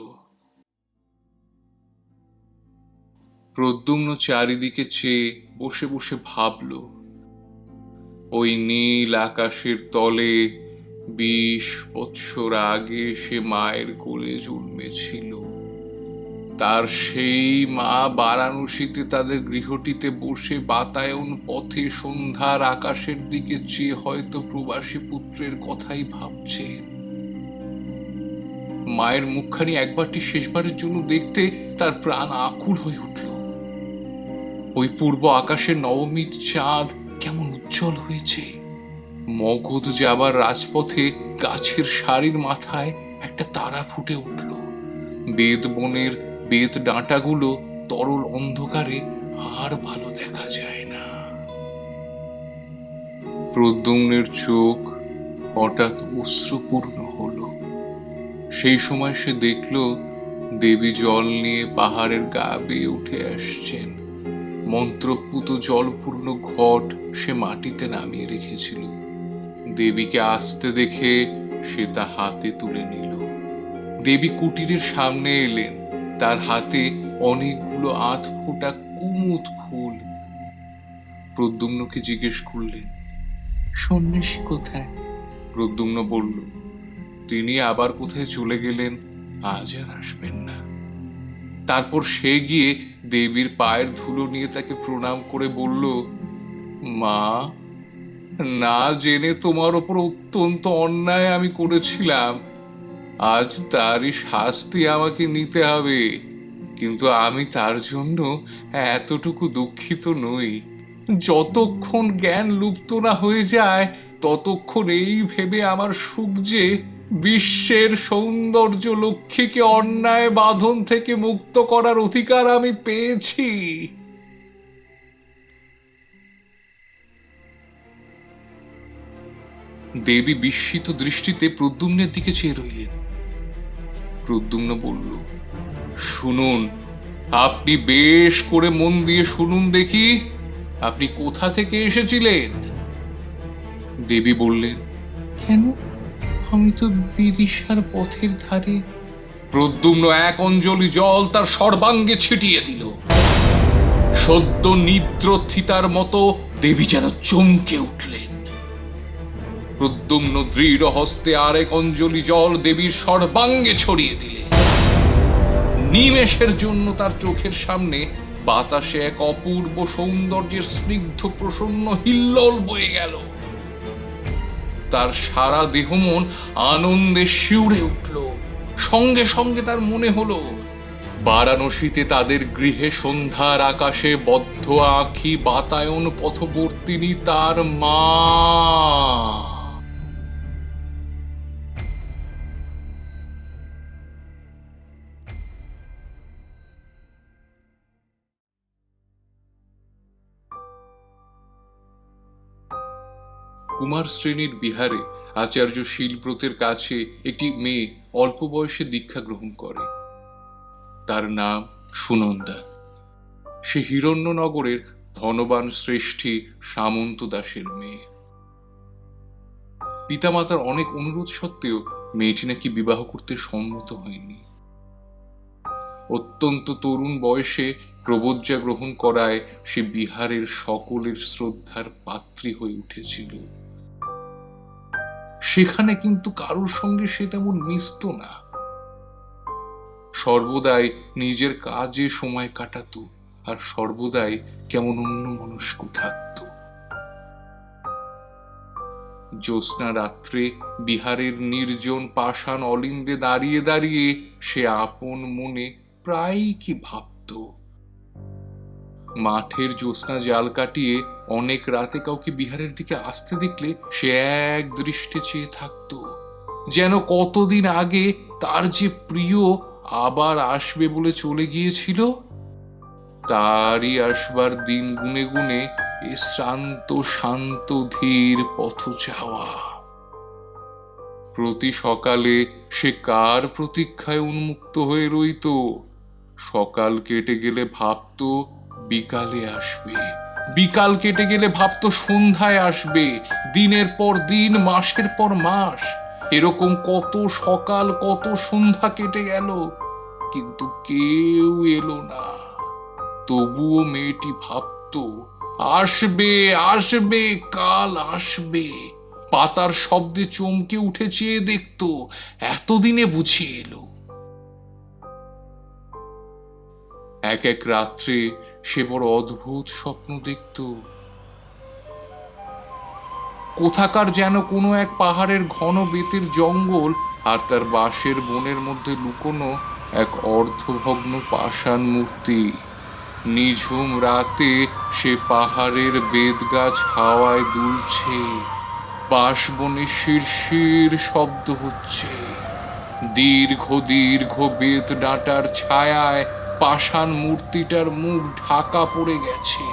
প্রদ্যুম্ন চারিদিকে চেয়ে বসে বসে ভাবল, ওই নীল আকাশের তলে 20 বৎসর আগে সে মায়ের কোলে জন্মেছিল। তার সেই মা বারাণসীতে তাদের গৃহটিতে বসে বাতায়ন পথে সন্ধ্যার আকাশের দিকে চেয়ে হয়তো প্রবাসী পুত্রের কথাই ভাবছে। মায়ের মুখখানি একবারটি শেষবারের জন্য দেখতে তার প্রাণ আকুল হয়ে উঠল। ওই পূর্ব আকাশের নবমীর চাঁদ কেমন উজ্জ্বল হয়েছে। মগধ যাবার রাজপথে গাছের সারির মাথায় একটা তারা ফুটে উঠল। বেদ বনের বেদ ডাঁটাগুলো তরল অন্ধকারে আর ভালো দেখা যায় না। প্রদ্যুম্নের চোখ হঠাৎ অশ্রুপূর্ণ হলো। সেই সময় সে দেখল দেবী জল নিয়ে পাহাড়ের গা বেয়ে উঠে আসছেন। মন্ত্রপুত জলপূর্ণ ঘট সে মাটিতে নামিয়ে রেখেছিল। দেবীকে আসতে দেখে সে তা হাতে তুলে নিল। দেবী কুটিরের সামনে এলেন। তার হাতে অনেকগুলো আধফোঁটা কুমুদ ফুল। প্রদ্যুম্নকে জিজ্ঞেস করলেন, সন্ন্যাসী কোথায়? প্রদ্যুম্ন বলল, তিনি আবার কোথায় চলে গেলেন, আজ আর আসবেন না। তারপর সে গিয়ে দেবীর পায়ের ধুলো নিয়ে তাকে প্রণাম করে বলল, মা, না জেনে তোমার ওপর অত্যন্ত অন্যায় আমি করেছিলাম। আজ তারই শাস্তি আমাকে নিতে হবে, কিন্তু আমি তার জন্য এতটুকু দুঃখিত নই। যতক্ষণ জ্ঞান লুপ্ত না হয়ে যায় ততক্ষণ এই ভেবে আমার সুখ যে বিশ্বের সৌন্দর্য লক্ষ্মীকে অন্যায় বাঁধন থেকে মুক্ত করার অধিকার আমি পেয়েছি। দেবী বিস্মিত দৃষ্টিতে প্রদ্যুম্নের দিকে চেয়ে রইলেন। প্রদ্যুম্ন বলল, শুনুন, আপনি বেশ করে মন দিয়ে শুনুন দেখি, আপনি কোথা থেকে এসেছিলেন? দেবী বললেন, কেন, আমি তো বিদিশার পথের ধারে। প্রদ্যুম্ন এক অঞ্জলি জল তার সর্বাঙ্গে ছিটিয়ে দিল। সদ্য নিদ্রোত্থিতার মতো দেবী যেন চমকে উঠলেন। প্রদ্যুম্ন দৃঢ় হস্তে আরেক অঞ্জলি জল দেবীর সর্বাঙ্গে ছড়িয়ে দিলেন। নিমেষের জন্য তার চোখের সামনে বাতাসে এক অপূর্ব সৌন্দর্যের স্নিগ্ধ প্রসন্ন হিল্লোল বয়ে গেল। তার সারা দেহ মন আনন্দে শিউরে উঠল। সঙ্গে সঙ্গে তার মনে হলো, বারাণসীতে তাদের গৃহে সন্ধ্যার আকাশে বদ্ধ আঁখি বাতায়ন পথবর্তিনী তার মা। কুমার শ্রেণীর বিহারে আচার্য শীলব্রতের কাছে একটি মেয়ে অল্প বয়সে দীক্ষা গ্রহণ করে। তার নাম সুনন্দা। সে হিরণ্যনগরের ধনবান শ্রেষ্ঠী সামন্ত দাসের মেয়ে। পিতামাতার অনেক অনুরোধ সত্ত্বেও মেয়েটি নাকি বিবাহ করতে সম্মত হয়নি। অত্যন্ত তরুণ বয়সে প্রবজ্জা গ্রহণ করায় সে বিহারের সকলের শ্রদ্ধার পাত্রী হয়ে উঠেছিল। সেখানে কিন্তু কারোর সঙ্গে সে তেমন মিশত না। সর্বদাই নিজের কাজে সময় কাটাতো আর সর্বদাই কেমন অন্যমনস্ক থাকত। জ্যোৎস্না রাত্রে বিহারের নির্জন পাষাণ অলিন্দে দাঁড়িয়ে দাঁড়িয়ে সে আপন মনে প্রায় কি ভাবত। মাঠের জ্যোৎস্না জাল কাটিয়ে অনেক রাতে কাউকে বিহারের দিকে আসতে দেখলে সে এক দৃষ্টে চেয়ে থাকত, যেন কতদিন আগে তার যে প্রিয় আবার আসবে বলে চলে গিয়েছিল, তারই আসবার দিন গুনে গুনে এ শ্রান্ত শান্ত ধীর পথ যাওয়া। প্রতি সকালে সে কার প্রতীক্ষায় উন্মুক্ত হয়ে রইত। সকাল কেটে গেলে ভাবত বিকালে আসবে, বিকাল কেটে গেলে ভাবত সন্ধ্যায় আসবে। দিনের পর দিন, মাসের পর মাস, এরকম কত সকাল কত সন্ধ্যা কেটে গেল, কিন্তু কেউ এলো না। তবুও মেয়েটি ভাবত আসবে আসবে, কাল আসবে। পাতার শব্দে চমকে উঠে চেয়ে দেখত, এতদিনে বুঝে এলো। এক এক রাত্রে সে বড় অদ্ভুত স্বপ্ন দেখত। কোথাকার যেন কোনো এক পাহাড়ের ঘন বেতের জঙ্গল আর তার বাঁশের বনের মধ্যে লুকোনো এক অর্ধভগ্ন পাষাণ মূর্তি। নিঝুম রাতে সে পাহাড়ের বেত গাছ হাওয়ায় দুলছে, বাঁশবনে শিরশির শব্দ হচ্ছে। দীর্ঘ দীর্ঘ বেত ডাঁটার ছায়ায় পাষাণ মূর্তিটার মুখ ঢাকা পড়ে গেছে।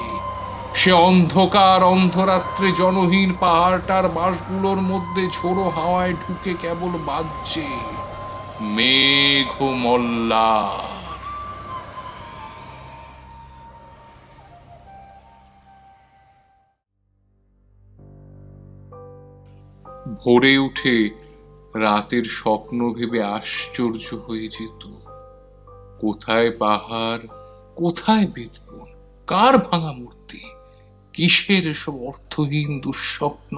সে অন্ধকার অন্ধরাত্রে জনহীন পাহাড়টার বাঁশগুলোর মধ্যে ঝোড়ো হাওয়ায় ঢুকে কেবল বাজছে মেঘ মল্লা। ভোরে উঠে রাতের স্বপ্ন ভেবে আশ্চর্য হয়ে যেত। কোথায় পাহাড়, কোথায় বেদবন, কার ভাঙা মূর্তি, কিসের এসব অর্থহীন দুঃস্বপ্ন।